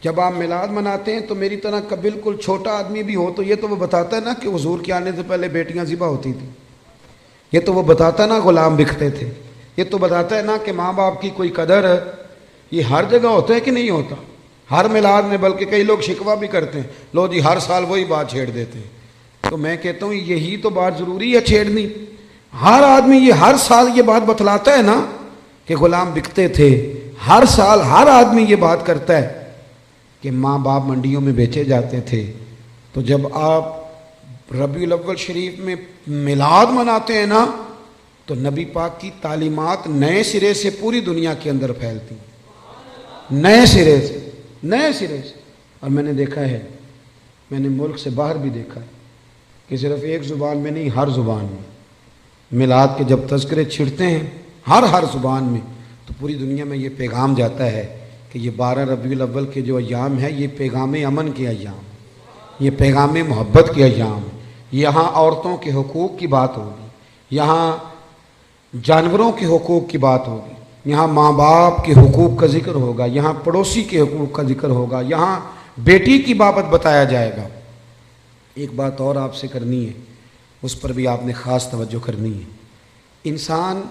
جب آپ میلاد مناتے ہیں تو میری طرح کا بالکل چھوٹا آدمی بھی ہو تو یہ تو وہ بتاتا ہے نا کہ حضور کے آنے سے پہلے بیٹیاں ذبح ہوتی تھیں، یہ تو وہ بتاتا نا غلام بکتے تھے، یہ تو بتاتا ہے نا کہ ماں باپ کی کوئی قدر ہے۔ یہ ہر جگہ ہوتا ہے کہ نہیں ہوتا؟ ہر میلاد میں، بلکہ کئی لوگ شکوہ بھی کرتے ہیں، لو جی ہر سال وہی بات چھیڑ دیتے ہیں، تو میں کہتا ہوں یہی تو بات ضروری ہے چھیڑنی۔ ہر آدمی یہ ہر سال یہ بات بتلاتا ہے نا کہ غلام بکتے تھے، ہر سال ہر آدمی یہ بات کرتا ہے کہ ماں باپ منڈیوں میں بیچے جاتے تھے۔ تو جب آپ ربیع الاول شریف میں میلاد مناتے ہیں نا تو نبی پاک کی تعلیمات نئے سرے سے پوری دنیا کے اندر پھیلتی ہیں، نئے سرے سے۔ اور میں نے دیکھا ہے، میں نے ملک سے باہر بھی دیکھا ہے کہ صرف ایک زبان میں نہیں، ہر زبان میں میلاد کے جب تذکرے چھڑتے ہیں، ہر زبان میں، تو پوری دنیا میں یہ پیغام جاتا ہے کہ یہ 12 ربیع الاول کے جو ایام ہے یہ پیغام امن کے ایام، یہ پیغام محبت کے ایام۔ یہاں عورتوں کے حقوق کی بات ہوگی، یہاں جانوروں کے حقوق کی بات ہوگی، یہاں ماں باپ کے حقوق کا ذکر ہوگا، یہاں پڑوسی کے حقوق کا ذکر ہوگا، یہاں بیٹی کی بابت بتایا جائے گا۔ ایک بات اور آپ سے کرنی ہے، اس پر بھی آپ نے خاص توجہ کرنی ہے۔ انسان،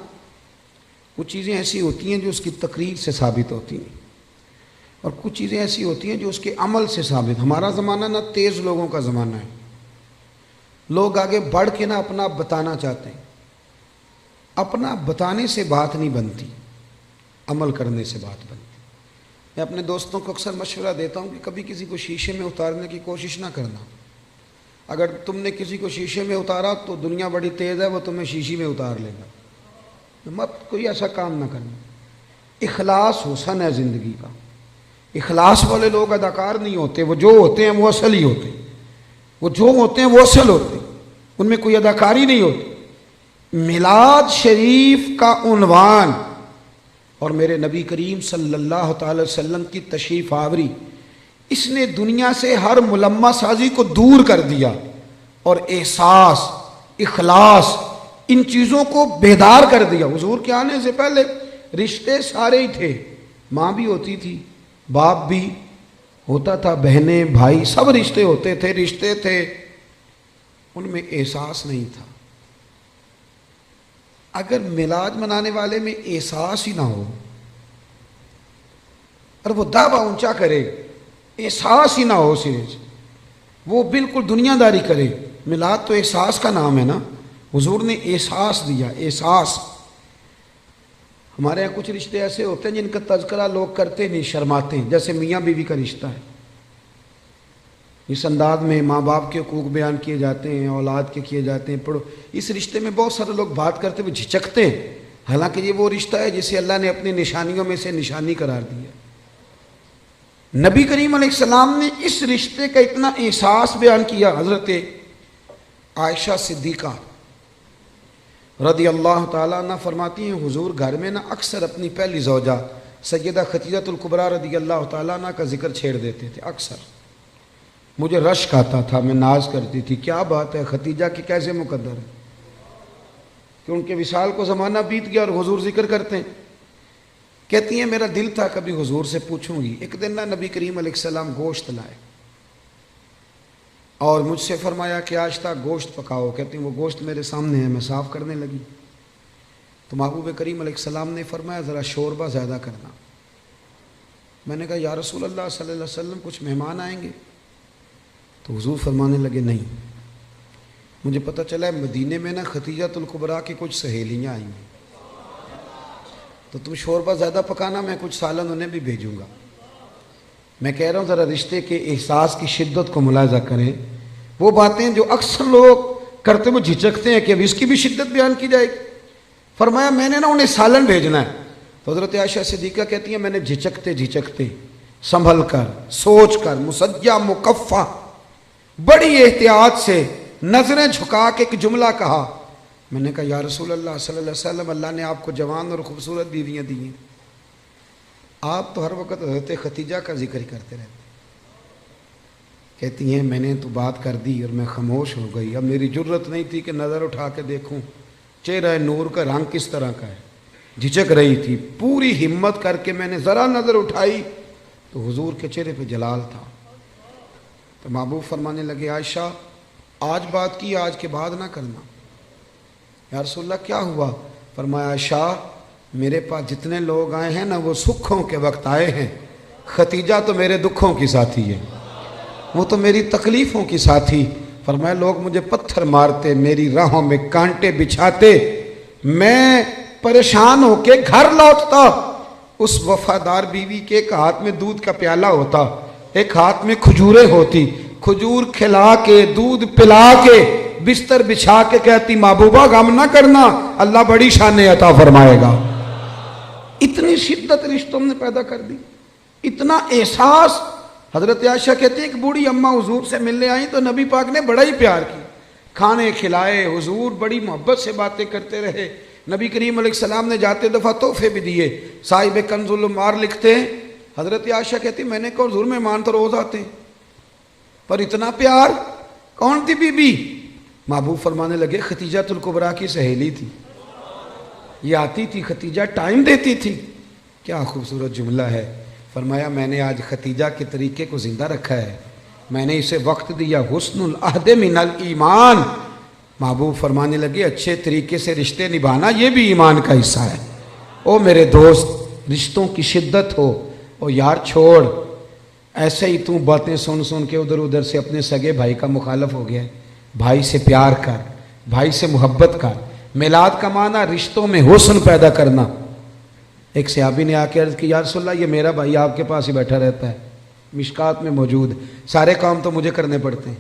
کچھ چیزیں ایسی ہوتی ہیں جو اس کی تقریر سے ثابت ہوتی ہیں، اور کچھ چیزیں ایسی ہوتی ہیں جو اس کے عمل سے ثابت۔ ہمارا زمانہ نا تیز لوگوں کا زمانہ ہے، لوگ آگے بڑھ کے نا اپنا بتانا چاہتے ہیں، اپنا بتانے سے بات نہیں بنتی، عمل کرنے سے بات بنتی۔ میں اپنے دوستوں کو اکثر مشورہ دیتا ہوں کہ کبھی کسی کو شیشے میں اتارنے کی کوشش نہ کرنا۔ اگر تم نے کسی کو شیشے میں اتارا تو دنیا بڑی تیز ہے، وہ تمہیں شیشے میں اتار لے گا، مت کوئی ایسا کام نہ کرنا۔ اخلاص حسن ہے زندگی کا، اخلاص والے لوگ اداکار نہیں ہوتے، وہ جو ہوتے ہیں وہ اصل ہی ہوتے ہیں، وہ جو ہوتے ہیں وہ اصل ہوتے ہیں، ان میں کوئی اداکاری نہیں ہوتی۔ میلاد شریف کا عنوان اور میرے نبی کریم صلی اللہ تعالی وسلم کی تشریف آوری، اس نے دنیا سے ہر ملمہ سازی کو دور کر دیا اور احساس، اخلاص، ان چیزوں کو بیدار کر دیا۔ حضور کے آنے سے پہلے رشتے سارے ہی تھے، ماں بھی ہوتی تھی، باپ بھی ہوتا تھا، بہنیں بھائی سب رشتے ہوتے تھے، رشتے تھے، ان میں احساس نہیں تھا۔ اگر میلاد منانے والے میں احساس ہی نہ ہو اور وہ دعویٰ اونچا کرے، احساس ہی نہ ہو سرے سے، وہ بالکل دنیا داری کرے۔ میلاد تو احساس کا نام ہے نا، حضور نے احساس دیا، احساس۔ ہمارے یہاں کچھ رشتے ایسے ہوتے ہیں جن کا تذکرہ لوگ کرتے نہیں، شرماتے ہیں، جیسے میاں بیوی کا رشتہ ہے۔ اس انداز میں ماں باپ کے حقوق بیان کیے جاتے ہیں، اولاد کے کیے جاتے ہیں، پڑھو۔ اس رشتے میں بہت سارے لوگ بات کرتے ہوئے جھجکتے ہیں، حالانکہ یہ وہ رشتہ ہے جسے اللہ نے اپنی نشانیوں میں سے نشانی قرار دیا۔ نبی کریم علیہ السلام نے اس رشتے کا اتنا احساس بیان کیا۔ حضرت عائشہ صدیقہ رضی اللہ تعالیٰ عنہ فرماتی ہیں، حضور گھر میں نا اکثر اپنی پہلی زوجہ سیدہ خدیجہ الکبریٰ رضی اللہ تعالیٰ عنہ کا ذکر چھیڑ دیتے تھے۔ اکثر مجھے رشک آتا تھا، میں ناز کرتی تھی، کیا بات ہے، خدیجہ کی کیسے مقدر ہے کہ ان کے وصال کو زمانہ بیت گیا اور حضور ذکر کرتے ہیں۔ کہتی ہیں میرا دل تھا کبھی حضور سے پوچھوں گی۔ ایک دن نا نبی کریم علیہ السلام گوشت لائے اور مجھ سے فرمایا کہ آج تک گوشت پکاؤ۔ کہتی ہیں وہ گوشت میرے سامنے ہے، میں صاف کرنے لگی تو محبوب کریم علیہ السلام نے فرمایا ذرا شوربہ زیادہ کرنا۔ میں نے کہا یا رسول اللہ صلی اللہ علیہ وسلم کچھ مہمان آئیں گے؟ تو حضور فرمانے لگے نہیں، مجھے پتہ چلا ہے مدینے میں نا ختیجۃ الکبریٰ کی کچھ سہیلیاں آئی ہیں، تو تم شوربہ زیادہ پکانا، میں کچھ سالن انہیں بھی بھیجوں گا۔ میں کہہ رہا ہوں ذرا رشتے کے احساس کی شدت کو ملاحظہ کریں۔ وہ باتیں جو اکثر لوگ کرتے وہ جھجکتے ہیں کہ اب اس کی بھی شدت بیان کی جائے گی۔ فرمایا میں نے نا انہیں سالن بھیجنا ہے۔ تو حضرت عائشہ صدیقہ کہتی ہیں میں نے جھجکتے جھجکتے سنبھل کر سوچ کر مسجع مکفہ بڑی احتیاط سے نظریں جھکا کے ایک جملہ کہا، میں نے کہا یا رسول اللہ صلی اللہ علیہ وسلم، اللہ نے آپ کو جوان اور خوبصورت بیویاں دی ہیں، آپ تو ہر وقت حضرت ختیجہ کا ذکر ہی کرتے رہتے۔ کہتی ہیں میں نے تو بات کر دی اور میں خاموش ہو گئی، اب میری جرت نہیں تھی کہ نظر اٹھا کے دیکھوں چہرہ نور کا رنگ کس طرح کا ہے، جھجک رہی تھی۔ پوری ہمت کر کے میں نے ذرا نظر اٹھائی تو حضور کے چہرے پہ جلال تھا۔ تو محبوب فرمانے لگے عائشہ آج بات کی، آج کے بعد نہ کرنا۔ یا رسول اللہ کیا ہوا؟ فرمایا عائشہ میرے پاس جتنے لوگ آئے ہیں نا وہ سکھوں کے وقت آئے ہیں، ختیجہ تو میرے دکھوں کی ساتھی ہے، وہ تو میری تکلیفوں کی ساتھی۔ فرمایا لوگ مجھے پتھر مارتے، میری راہوں میں کانٹے بچھاتے، میں پریشان ہو کے گھر لوٹتا، اس وفادار بیوی کے ایک ہاتھ میں دودھ کا پیالہ ہوتا، ایک ہاتھ میں کھجوریں ہوتی، کھجور کھلا کے دودھ پلا کے بستر بچھا کے کہتی محبوبہ غم نہ کرنا، اللہ بڑی شان عطا فرمائے گا۔ اتنی شدت رشتوں نے پیدا کر دی، اتنا احساس۔ حضرت عائشہ کہتے ہیں کہ بوڑھی اماں حضور سے ملنے آئیں تو نبی پاک نے بڑا ہی پیار کیا، کھانے کھلائے، حضور بڑی محبت سے باتیں کرتے رہے۔ نبی کریم علیہ السلام نے جاتے دفعہ تحفے بھی دیے۔ صاحب کنز العمار لکھتے ہیں حضرت عائشہ کہتی میں نے کہا حضور مہمان تو روز آتے ہیں، پر اتنا پیار؟ کون تھی بی بی؟ محبوب فرمانے لگے ختیجۃ الکبریٰ کی سہیلی تھی، یہ آتی تھی، ختیجہ ٹائم دیتی تھی۔ کیا خوبصورت جملہ ہے۔ فرمایا میں نے آج ختیجہ کے طریقے کو زندہ رکھا ہے، میں نے اسے وقت دیا، حسن العہد من الایمان۔ محبوب فرمانے لگے اچھے طریقے سے رشتے نبھانا یہ بھی ایمان کا حصہ ہے۔ او میرے دوست رشتوں کی شدت ہو، او یار چھوڑ، ایسے ہی تو باتیں سن سن کے ادھر ادھر سے اپنے سگے بھائی کا مخالف ہو گیا۔ بھائی سے پیار کر، بھائی سے محبت کر۔ میلاد کا معنی رشتوں میں حسن پیدا کرنا۔ ایک صحابی نے آ کے عرض کی یا رسول اللہ یہ میرا بھائی آپ کے پاس ہی بیٹھا رہتا ہے، مشکات میں موجود، سارے کام تو مجھے کرنے پڑتے ہیں۔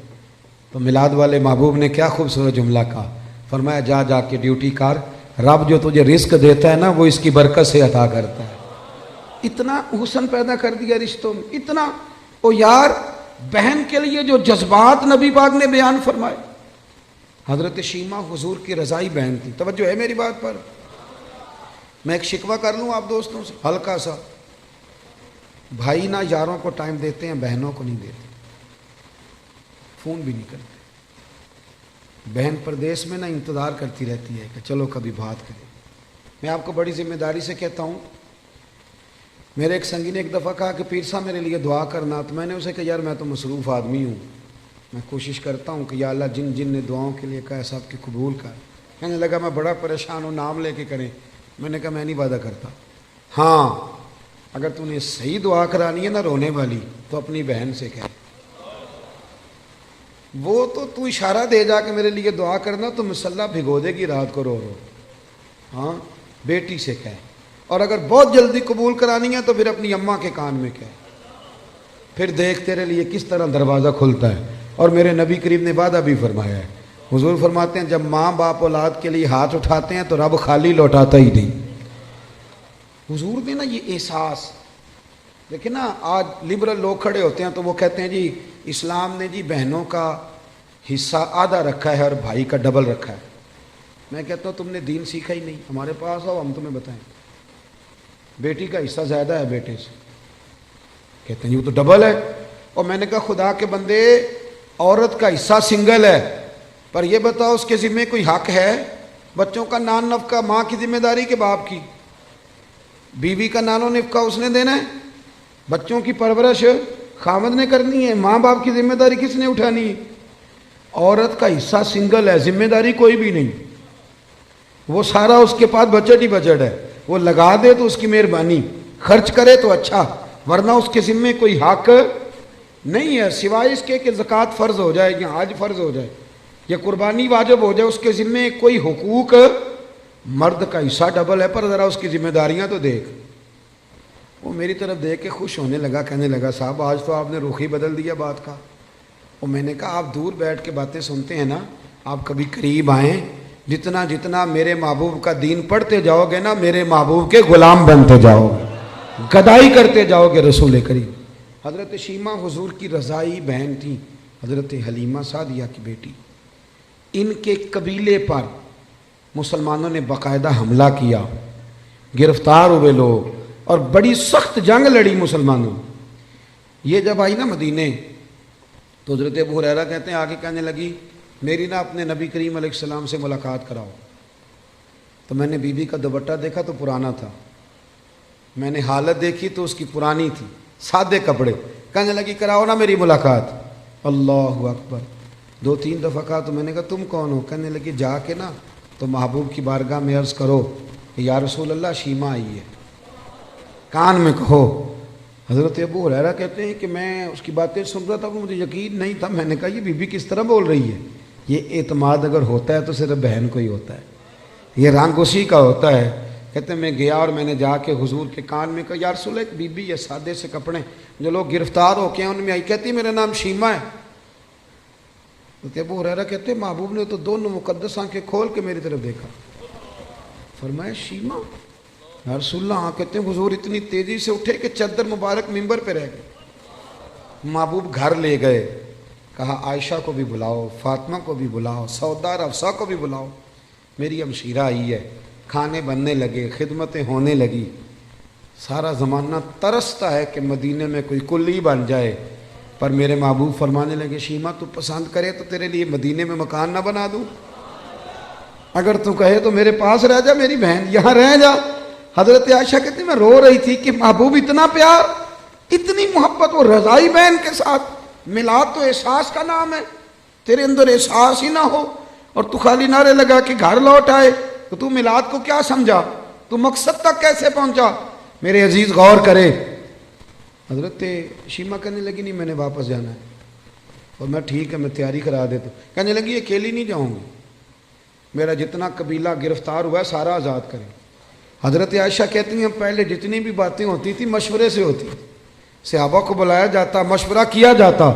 تو میلاد والے محبوب نے کیا خوبصورت جملہ کہا، فرمایا جا جا کے ڈیوٹی کر، رب جو تجھے رزق دیتا ہے نا وہ اس کی برکت سے عطا کرتا ہے۔ اتنا حسن پیدا کر دیا رشتوں میں، اتنا۔ او یار بہن کے لیے جو جذبات نبی پاک نے بیان فرمائے۔ حضرت شیمہ حضور کی رضائی بہن تھی، توجہ ہے میری بات پر؟ میں ایک شکوہ کر لوں آپ دوستوں سے ہلکا سا، بھائی نہ یاروں کو ٹائم دیتے ہیں، بہنوں کو نہیں دیتے، فون بھی نہیں کرتے۔ بہن پردیس میں نہ انتظار کرتی رہتی ہے کہ چلو کبھی بات کریں۔ میں آپ کو بڑی ذمہ داری سے کہتا ہوں، میرے ایک سنگی نے ایک دفعہ کہا کہ پیر صاحب میرے لیے دعا کرنا، تو میں نے اسے کہا یار میں تو مصروف آدمی ہوں، میں کوشش کرتا ہوں کہ یا اللہ جن جن نے دعاؤں کے لیے کہا صاحب کی قبول کر۔ کہنے لگا میں بڑا پریشان ہوں، نام لے کے کریں۔ میں نے کہا میں نہیں وعدہ کرتا، ہاں اگر تو نے صحیح دعا کرانی ہے نا رونے والی تو اپنی بہن سے کہہ، وہ تو اشارہ دے جا کہ میرے لیے دعا کرنا تو مسلح بھگو دے گی رات کو رو رو۔ ہاں بیٹی سے کہہ، اور اگر بہت جلدی قبول کرانی ہے تو پھر اپنی اماں کے کان میں کہہ، پھر دیکھ تیرے لیے کس طرح دروازہ کھلتا ہے۔ اور میرے نبی کریم نے وعدہ بھی فرمایا ہے، حضور فرماتے ہیں جب ماں باپ اولاد کے لیے ہاتھ اٹھاتے ہیں تو رب خالی لوٹاتا ہی نہیں۔ حضور نے نا یہ احساس دیکھیں نا، آج لبرل لوگ کھڑے ہوتے ہیں تو وہ کہتے ہیں جی اسلام نے جی بہنوں کا حصہ آدھا رکھا ہے اور بھائی کا ڈبل رکھا ہے۔ میں کہتا ہوں تم نے دین سیکھا ہی نہیں، ہمارے پاس آؤ ہم تمہیں بتائیں۔ بیٹی کا حصہ زیادہ ہے بیٹے سے، کہتے ہیں یہ تو ڈبل ہے۔ اور میں نے کہا خدا کے بندے عورت کا حصہ سنگل ہے، پر یہ بتاؤ اس کے ذمہ کوئی حق ہے؟ بچوں کا نان نفقہ ماں کی ذمہ داری کے باپ کی؟ بیوی کا نان و نفقہ اس نے دینا ہے، بچوں کی پرورش خاوند نے کرنی ہے، ماں باپ کی ذمہ داری کس نے اٹھانی ہے؟ عورت کا حصہ سنگل ہے، ذمہ داری کوئی بھی نہیں، وہ سارا اس کے پاس بجٹ ہی بجٹ ہے، وہ لگا دے تو اس کی مہربانی، خرچ کرے تو اچھا، ورنہ اس کے ذمہ کوئی حق نہیں ہے سوائے اس کے کہ زکوٰۃ فرض ہو جائے یا حج فرض ہو جائے یا قربانی واجب ہو جائے، اس کے ذمے کوئی حقوق، مرد کا حصہ ڈبل ہے، پر ذرا اس کی ذمہ داریاں تو دیکھ۔ وہ میری طرف دیکھ کے خوش ہونے لگا، کہنے لگا صاحب آج تو آپ نے رخ ہی بدل دیا بات کا۔ اور میں نے کہا آپ دور بیٹھ کے باتیں سنتے ہیں نا، آپ کبھی قریب آئیں، جتنا جتنا میرے محبوب کا دین پڑھتے جاؤ گے نا، میرے محبوب کے غلام بنتے جاؤ گے، گدائی کرتے جاؤ گے رسول کریم۔ حضرت شیمہ حضور کی رضائی بہن تھی، حضرت حلیمہ سعدیہ کی بیٹی۔ ان کے قبیلے پر مسلمانوں نے باقاعدہ حملہ کیا، گرفتار ہوئے لوگ، اور بڑی سخت جنگ لڑی مسلمانوں۔ یہ جب آئی نا مدینے تو حضرت ابو ہریرہ کہتے ہیں آگے کہنے لگی میری نا اپنے نبی کریم علیہ السلام سے ملاقات کراؤ۔ تو میں نے بی بی کا دوپٹہ دیکھا تو پرانا تھا، میں نے حالت دیکھی تو اس کی پرانی تھی، سادے کپڑے۔ کہنے لگی کراؤ نا میری ملاقات۔ اللہ اکبر، 2-3 دفعہ کہا تو میں نے کہا تم کون ہو؟ کہنے لگی جا کے نا تو محبوب کی بارگاہ میں عرض کرو کہ یا رسول اللہ شیمہ آئی ہے، کان میں کہو۔ حضرت ابو ہریرہ کہتے ہیں کہ میں اس کی باتیں سن رہا تھا، مجھے یقین نہیں تھا، میں نے کہا یہ بی بی کس طرح بول رہی ہے؟ یہ اعتماد اگر ہوتا ہے تو صرف بہن کو ہی ہوتا ہے، یہ رنگ اسی کا ہوتا ہے۔ کہتے ہیں میں گیا اور میں نے جا کے حضور کے کان میں کہا یا رسول اللہ ایک بی بی یہ سادے سے کپڑے جو لوگ گرفتار ہو کے ہیں ان میں آئی، کہتی میرا نام شیمہ ہے۔ حضرت ابو ہریرہ کہتے ہیں محبوب نے تو دونوں مقدس آنکھیں کھول کے میری طرف دیکھا، فرمایا شیمہ؟ یا رسول اللہ، کہتے ہیں حضور اتنی تیزی سے اٹھے کہ چادر مبارک منبر پہ رہ گئے۔ محبوب گھر لے گئے، کہا عائشہ کو بھی بلاؤ، فاطمہ کو بھی بلاؤ، سودا اور حفصہ کو بھی بلاؤ، میری ہمشیرہ آئی ہے۔ کھانے بننے لگے، خدمتیں ہونے لگی۔ سارا زمانہ ترستا ہے کہ مدینے میں کوئی کلی بن جائے، پر میرے محبوب فرمانے لگے شیمہ تو پسند کرے تو تیرے لیے مدینے میں مکان نہ بنا دوں، اگر تو کہے تو میرے پاس رہ جا، میری بہن یہاں رہ جا۔ حضرت عائشہ کہتی میں رو رہی تھی کہ محبوب اتنا پیار، اتنی محبت، وہ رضائی بہن کے ساتھ۔ میلاد تو احساس کا نام ہے، تیرے اندر احساس ہی نہ ہو اور تو خالی نعرے لگا کہ گھر لوٹ آئے، تو تو میلاد کو کیا سمجھا؟ تو مقصد تک کیسے پہنچا؟ میرے عزیز غور کرے۔ حضرت شیمہ کہنے لگی نہیں میں نے واپس جانا ہے، اور میں ٹھیک ہے میں تیاری کرا دیتا ہوں۔ کہنے لگی اکیلی نہیں جاؤں گی، میرا جتنا قبیلہ گرفتار ہوا ہے سارا آزاد کریں۔ حضرت عائشہ کہتی ہیں پہلے جتنی بھی باتیں ہوتی تھی مشورے سے ہوتی، صحابہ کو بلایا جاتا، مشورہ کیا جاتا،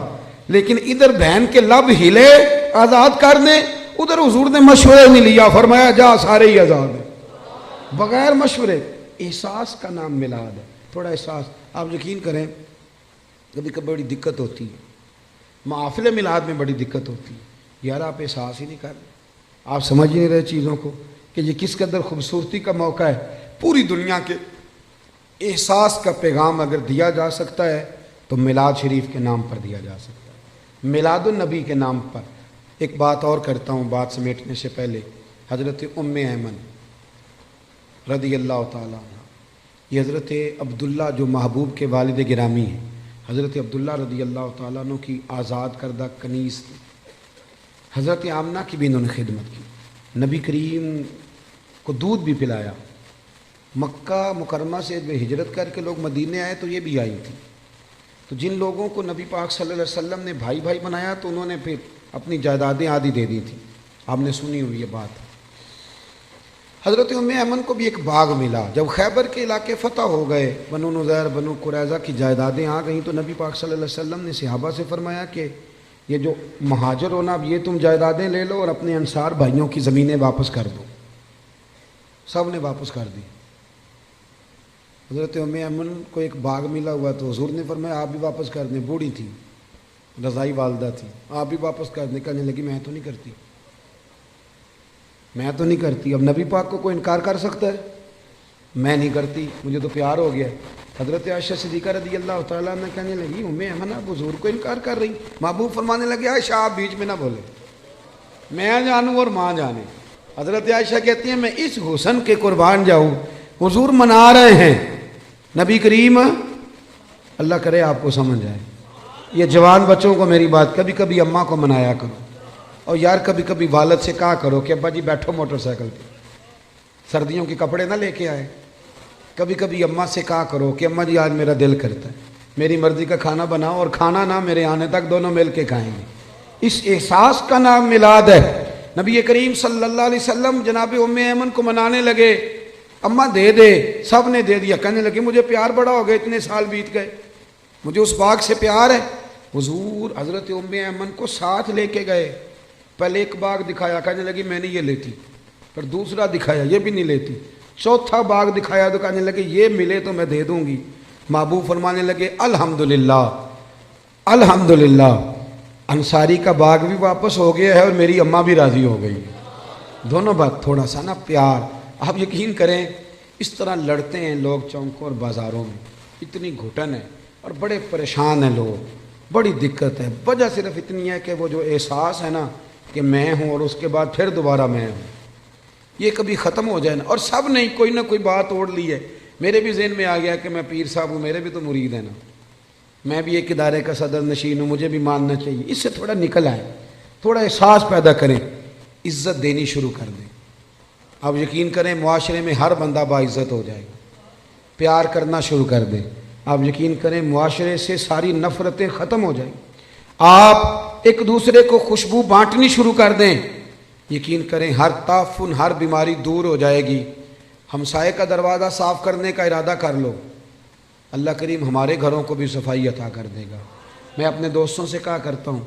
لیکن ادھر بہن کے لب ہلے آزاد کر دیں، ادھر حضور نے مشورے نہیں لیا، فرمایا جا سارے ہی آزاد ہیں بغیر مشورے۔ احساس کا نام میلاد ہے، تھوڑا احساس۔ آپ یقین کریں کبھی کبھی بڑی دقت ہوتی ہے، محافل میلاد میں بڑی دقت ہوتی ہے، یار آپ احساس ہی نہیں کر رہے، آپ سمجھ ہی نہیں رہے چیزوں کو کہ یہ کس قدر خوبصورتی کا موقع ہے۔ پوری دنیا کے احساس کا پیغام اگر دیا جا سکتا ہے تو میلاد شریف کے نام پر دیا جا سکتا ہے، میلاد النبی کے نام پر۔ ایک بات اور کرتا ہوں بات سمیٹنے سے پہلے، حضرت ام ایمن رضی اللہ تعالیٰ عنہ، یہ حضرت عبداللہ جو محبوب کے والد گرامی ہیں، حضرت عبداللہ رضی اللہ تعالیٰ عنہ کی آزاد کردہ کنیز تھی۔ حضرت آمنہ کی بھی انہوں نے خدمت کی، نبی کریم کو دودھ بھی پلایا۔ مکہ مکرمہ سے جب ہجرت کر کے لوگ مدینے آئے تو یہ بھی آئی تھی، تو جن لوگوں کو نبی پاک صلی اللہ علیہ وسلم نے بھائی بھائی بنایا تو انہوں نے پھر اپنی جائیدادیں آدھی دے دی تھیں، آپ نے سنی ہوئی یہ بات۔ حضرت ام ایمن کو بھی ایک باغ ملا، جب خیبر کے علاقے فتح ہو گئے، بنو نذیر بنو قریظہ کی جائیدادیں آ گئیں، تو نبی پاک صلی اللہ علیہ وسلم نے صحابہ سے فرمایا کہ یہ جو مہاجر ہونا اب یہ تم جائیدادیں لے لو اور اپنے انصار بھائیوں کی زمینیں واپس کر دو۔ سب نے واپس کر دی۔ حضرت ام ایمن کو ایک باغ ملا ہوا تو حضور نے فرمایا آپ بھی واپس کر دیں، بوڑھی تھی، رضائی والدہ تھی، آپ بھی واپس کر دیں۔ کہنے لگی میں تو نہیں کرتی، میں تو نہیں کرتی۔ اب نبی پاک کو کوئی انکار کر سکتا ہے؟ میں نہیں کرتی، مجھے تو پیار ہو گیا۔ حضرت عائشہ صدیقہ رضی اللہ تعالیٰ عنہ کہنے لگی ام ایمن آپ حضور کو انکار کر رہی؟ محبوب فرمانے لگے عائشہ آپ بیچ میں نہ بولے، میں جانوں اور ماں جانے۔ حضرت عائشہ کہتی ہیں میں اس حسن کے قربان جاؤں، حضور منا رہے ہیں نبی کریم، اللہ کرے آپ کو سمجھ آئے۔ یہ جوان بچوں کو میری بات، کبھی کبھی اماں کو منایا کرو، اور یار کبھی کبھی والد سے کہا کرو کہ ابا جی بیٹھو موٹر سائیکل پہ، سردیوں کے کپڑے نہ لے کے آئے۔ کبھی کبھی اماں سے کہا کرو کہ اماں جی آج میرا دل کرتا ہے، میری مرضی کا کھانا بناؤ اور کھانا نہ میرے آنے تک دونوں مل کے کھائیں گے. اس احساس کا نام میلاد ہے. نبی کریم صلی اللہ علیہ وسلم جناب ام ایمن کو منانے لگے, اماں دے دے, سب نے دے دیا. کہنے لگے مجھے پیار بڑا ہو گیا, اتنے سال بیت گئے, مجھے اس باغ سے پیار ہے. حضور حضرت ام ایمن کو ساتھ لے کے گئے. پہلے ایک باغ دکھایا, کہنے لگی میں نہیں یہ لیتی. پھر دوسرا دکھایا, یہ بھی نہیں لیتی. چوتھا باغ دکھایا تو کہنے لگے یہ ملے تو میں دے دوں گی. محبوب فرمانے لگے الحمدللہ الحمدللہ, انصاری کا باغ بھی واپس ہو گیا ہے اور میری اماں بھی راضی ہو گئی. دونوں بات تھوڑا سا نا پیار. آپ یقین کریں اس طرح لڑتے ہیں لوگ چوکوں اور بازاروں میں, اتنی گھٹن ہے اور بڑے پریشان ہیں لوگ, بڑی دقت ہے. وجہ صرف اتنی ہے کہ وہ جو احساس ہے نا کہ میں ہوں اور اس کے بعد پھر دوبارہ میں ہوں, یہ کبھی ختم ہو جائے نا. اور سب نے کوئی نہ کوئی بات اوڑھ لی ہے. میرے بھی ذہن میں آ گیا کہ میں پیر صاحب ہوں, میرے بھی تو مرید ہیں نا, میں بھی ایک ادارے کا صدر نشین ہوں, مجھے بھی ماننا چاہیے. اس سے تھوڑا نکل آئے, تھوڑا احساس پیدا کریں, عزت دینی شروع کر دیں. آپ یقین کریں معاشرے میں ہر بندہ باعزت ہو جائے گا. پیار کرنا شروع کر دیں. آپ یقین کریں معاشرے سے ساری نفرتیں ختم ہو جائیں. آپ ایک دوسرے کو خوشبو بانٹنی شروع کر دیں. یقین کریں ہر تعفن, ہر بیماری دور ہو جائے گی. ہمسائے کا دروازہ صاف کرنے کا ارادہ کر لو, اللہ کریم ہمارے گھروں کو بھی صفائی عطا کر دے گا. میں اپنے دوستوں سے کہا کرتا ہوں,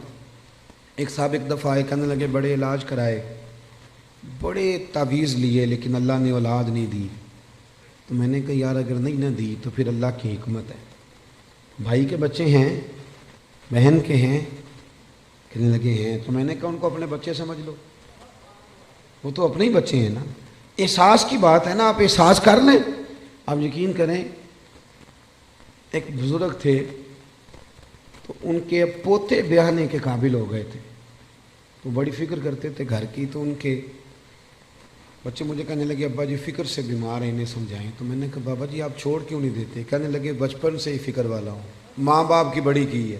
ایک صاحب ایک دفعہ آئے, کہنے لگے بڑے علاج کرائے, بڑے تعویذ لیے, لیکن اللہ نے اولاد نہیں دی. تو میں نے کہا یار اگر نہیں نہ دی تو پھر اللہ کی حکمت ہے. بھائی کے بچے ہیں, بہن کے ہیں, کہنے لگے ہیں. تو میں نے کہا ان کو اپنے بچے سمجھ لو, وہ تو اپنے ہی بچے ہیں نا. احساس کی بات ہے نا, آپ احساس کر لیں. آپ یقین کریں ایک بزرگ تھے, تو ان کے پوتے بیاہنے کے قابل ہو گئے تھے, تو بڑی فکر کرتے تھے گھر کی. تو ان کے بچے مجھے کہنے لگے ابا جی فکر سے بیمار ہیں, انہیں سمجھائیں. تو میں نے کہا بابا جی آپ چھوڑ کیوں نہیں دیتے؟ کہنے لگے بچپن سے ہی فکر والا ہوں, ماں باپ کی بڑی کی ہے,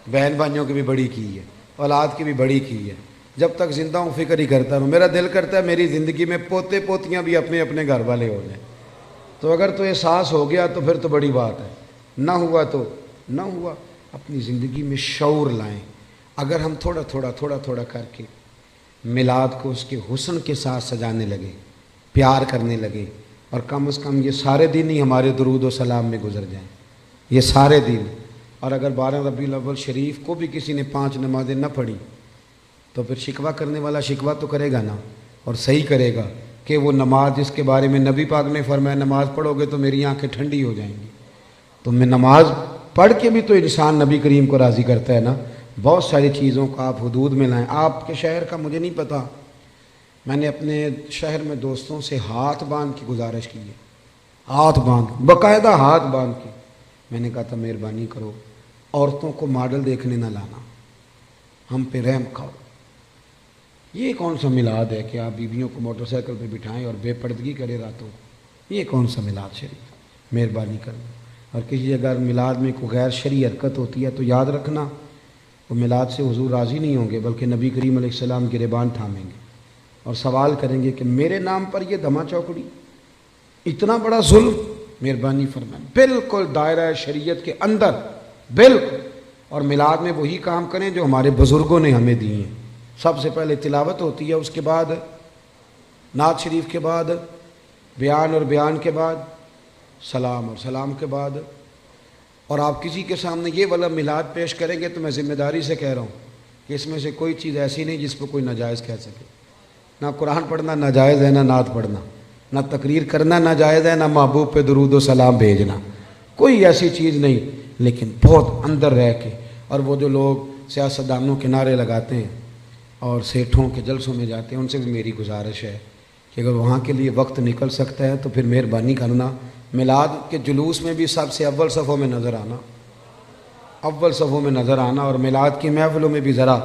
بہن بھائیوں کی بھی بڑی کی ہے, اولاد کی بھی بڑی کی ہے. جب تک زندہ ہوں فکر ہی کرتا ہوں. میرا دل کرتا ہے میری زندگی میں پوتے پوتیاں بھی اپنے اپنے گھر والے ہو جائیں. تو اگر تو احساس ہو گیا تو پھر تو بڑی بات ہے, نہ ہوا تو نہ ہوا. اپنی زندگی میں شعور لائیں. اگر ہم تھوڑا تھوڑا کر کے میلاد کو اس کے حسن کے ساتھ سجانے لگے, پیار کرنے لگے, اور کم از کم یہ سارے دن ہی ہمارے درود و سلام میں گزر جائیں, یہ سارے دن. اور اگر 12 ربیع الاول شریف کو بھی کسی نے 5 نمازیں نہ پڑھی تو پھر شکوہ کرنے والا شکوہ تو کرے گا نا, اور صحیح کرے گا کہ وہ نماز جس کے بارے میں نبی پاک نے فرمایا نماز پڑھو گے تو میری آنکھیں ٹھنڈی ہو جائیں گی. تو میں نماز پڑھ کے بھی تو انسان نبی کریم کو راضی کرتا ہے نا. بہت ساری چیزوں کو آپ حدود میں لائیں. آپ کے شہر کا مجھے نہیں پتہ, میں نے اپنے شہر میں دوستوں سے ہاتھ باندھ کی گزارش کی ہے, ہاتھ باندھ, باقاعدہ ہاتھ باندھ کے. میں نے کہا تھا مہربانی کرو عورتوں کو ماڈل دیکھنے نہ لانا, ہم پہ رحم کھاؤ. یہ کون سا میلاد ہے کہ آپ بیویوں کو موٹر سائیکل پہ بٹھائیں اور بے پردگی کرے راتوں کو؟ یہ کون سا میلاد شریف؟ مہربانی کرنا. اور کسی جگہ میلاد میں کوئی غیر شرعی حرکت ہوتی ہے تو یاد رکھنا وہ میلاد سے حضور راضی نہیں ہوں گے, بلکہ نبی کریم علیہ السلام گریبان تھامیں گے اور سوال کریں گے کہ میرے نام پر یہ دھما چوکڑی, اتنا بڑا ظلم. مہربانی فرمائیں بالکل دائرہ شریعت کے اندر بالکل. اور میلاد میں وہی کام کریں جو ہمارے بزرگوں نے ہمیں دیے ہیں. سب سے پہلے تلاوت ہوتی ہے, اس کے بعد نعت شریف کے بعد بیان, اور بیان کے بعد سلام, اور سلام کے بعد. اور آپ کسی کے سامنے یہ والا میلاد پیش کریں گے تو میں ذمہ داری سے کہہ رہا ہوں کہ اس میں سے کوئی چیز ایسی نہیں جس پہ کوئی ناجائز کہہ سکے. نہ قرآن پڑھنا ناجائز ہے, نہ نعت پڑھنا, نہ تقریر کرنا ناجائز ہے, نہ محبوب پہ درود و سلام بھیجنا, کوئی ایسی چیز نہیں. لیکن بہت اندر رہ کے, اور وہ جو لوگ سیاستدانوں کے نعرے لگاتے ہیں اور سیٹھوں کے جلسوں میں جاتے ہیں, ان سے بھی میری گزارش ہے کہ اگر وہاں کے لیے وقت نکل سکتا ہے تو پھر مہربانی کرنا میلاد کے جلوس میں بھی سب سے اول صفوں میں نظر آنا, اول صفوں میں نظر آنا, اور میلاد کی محفلوں میں بھی ذرا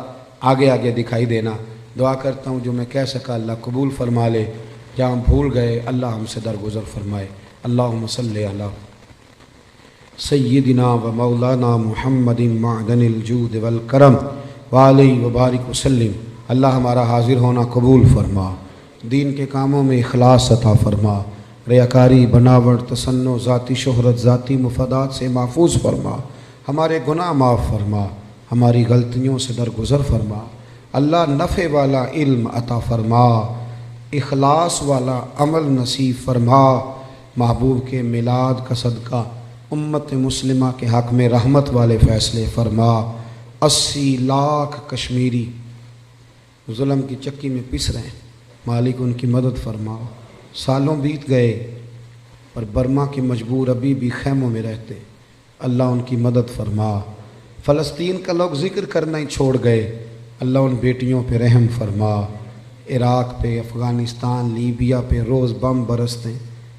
آگے آگے دکھائی دینا. دعا کرتا ہوں جو میں کہہ سکا اللہ قبول فرما لے, جہاں بھول گئے اللہ ہم سے درگزر فرمائے. اللہم صلی علی سیدنا و مولانا محمد معدن الجود والکرم وعلیہ وبارک وسلم. اللہ ہمارا حاضر ہونا قبول فرما, دین کے کاموں میں اخلاص عطا فرما, ریاکاری، بناوٹ، تصنع، ذاتی شہرت، ذاتی مفادات سے محفوظ فرما، ہمارے گناہ معاف فرما، ہماری غلطیوں سے درگزر فرما۔ اللہ نفع والا علم عطا فرما، اخلاص والا عمل نصیب فرما۔ محبوب کے میلاد کا صدقہ امت مسلمہ کے حق میں رحمت والے فیصلے فرما۔ 80 لاکھ کشمیری ظلم کی چکی میں پس رہے ہیں، مالک ان کی مدد فرما۔ سالوں بیت گئے پر برما کے مجبور ابھی بھی خیموں میں رہتے، اللہ ان کی مدد فرما۔ فلسطین کا لوگ ذکر کرنا ہی چھوڑ گئے، اللہ ان بیٹیوں پہ رحم فرما۔ عراق پہ، افغانستان، لیبیا پہ روز بم برستے،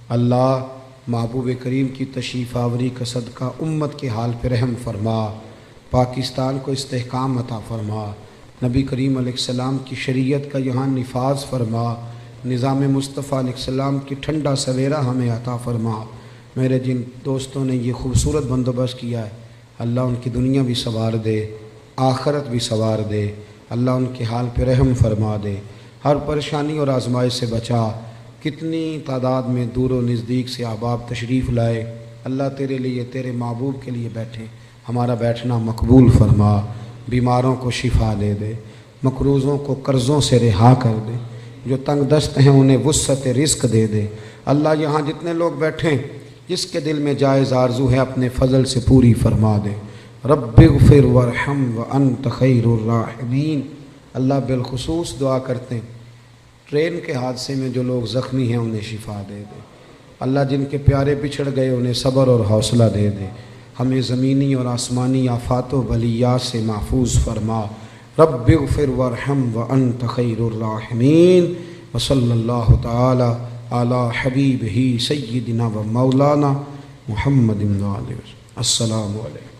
اللہ محبوب کریم کی تشریف آوری کا صدقہ امت کے حال پہ رحم فرما۔ پاکستان کو استحکام عطا فرما، نبی کریم علیہ السلام کی شریعت کا یہاں نفاذ فرما، نظام مصطفیٰ علیہ السلام کی ٹھنڈا سویرا ہمیں عطا فرما۔ میرے جن دوستوں نے یہ خوبصورت بندوبست کیا ہے، اللہ ان کی دنیا بھی سنوار دے، آخرت بھی سنوار دے، اللہ ان کے حال پہ رحم فرما دے، ہر پریشانی اور آزمائش سے بچا۔ کتنی تعداد میں دور و نزدیک سے احباب تشریف لائے، اللہ تیرے لیے، تیرے محبوب کے لیے بیٹھے، ہمارا بیٹھنا مقبول فرما۔ بیماروں کو شفا دے دے، مقروضوں کو قرضوں سے رہا کر دے، جو تنگ دست ہیں انہیں وسعت رزق دے دے۔ اللہ یہاں جتنے لوگ بیٹھیں، جس کے دل میں جائز آرزو ہے اپنے فضل سے پوری فرما دے۔ رب اغفر وارحم وانت خیر الراحمین۔ اللہ بالخصوص دعا کرتے ہیں ٹرین کے حادثے میں جو لوگ زخمی ہیں انہیں شفا دے دے۔ اللہ جن کے پیارے بچھڑ گئے انہیں صبر اور حوصلہ دے دے۔ ہمیں زمینی اور آسمانی آفات و بلیات سے محفوظ فرما۔ رب اغفر وارحم وانت خیر الراحمین۔ وصلی اللہ تعالی علی حبیبہ سیدنا و مولانا محمد۔ السلام علیکم۔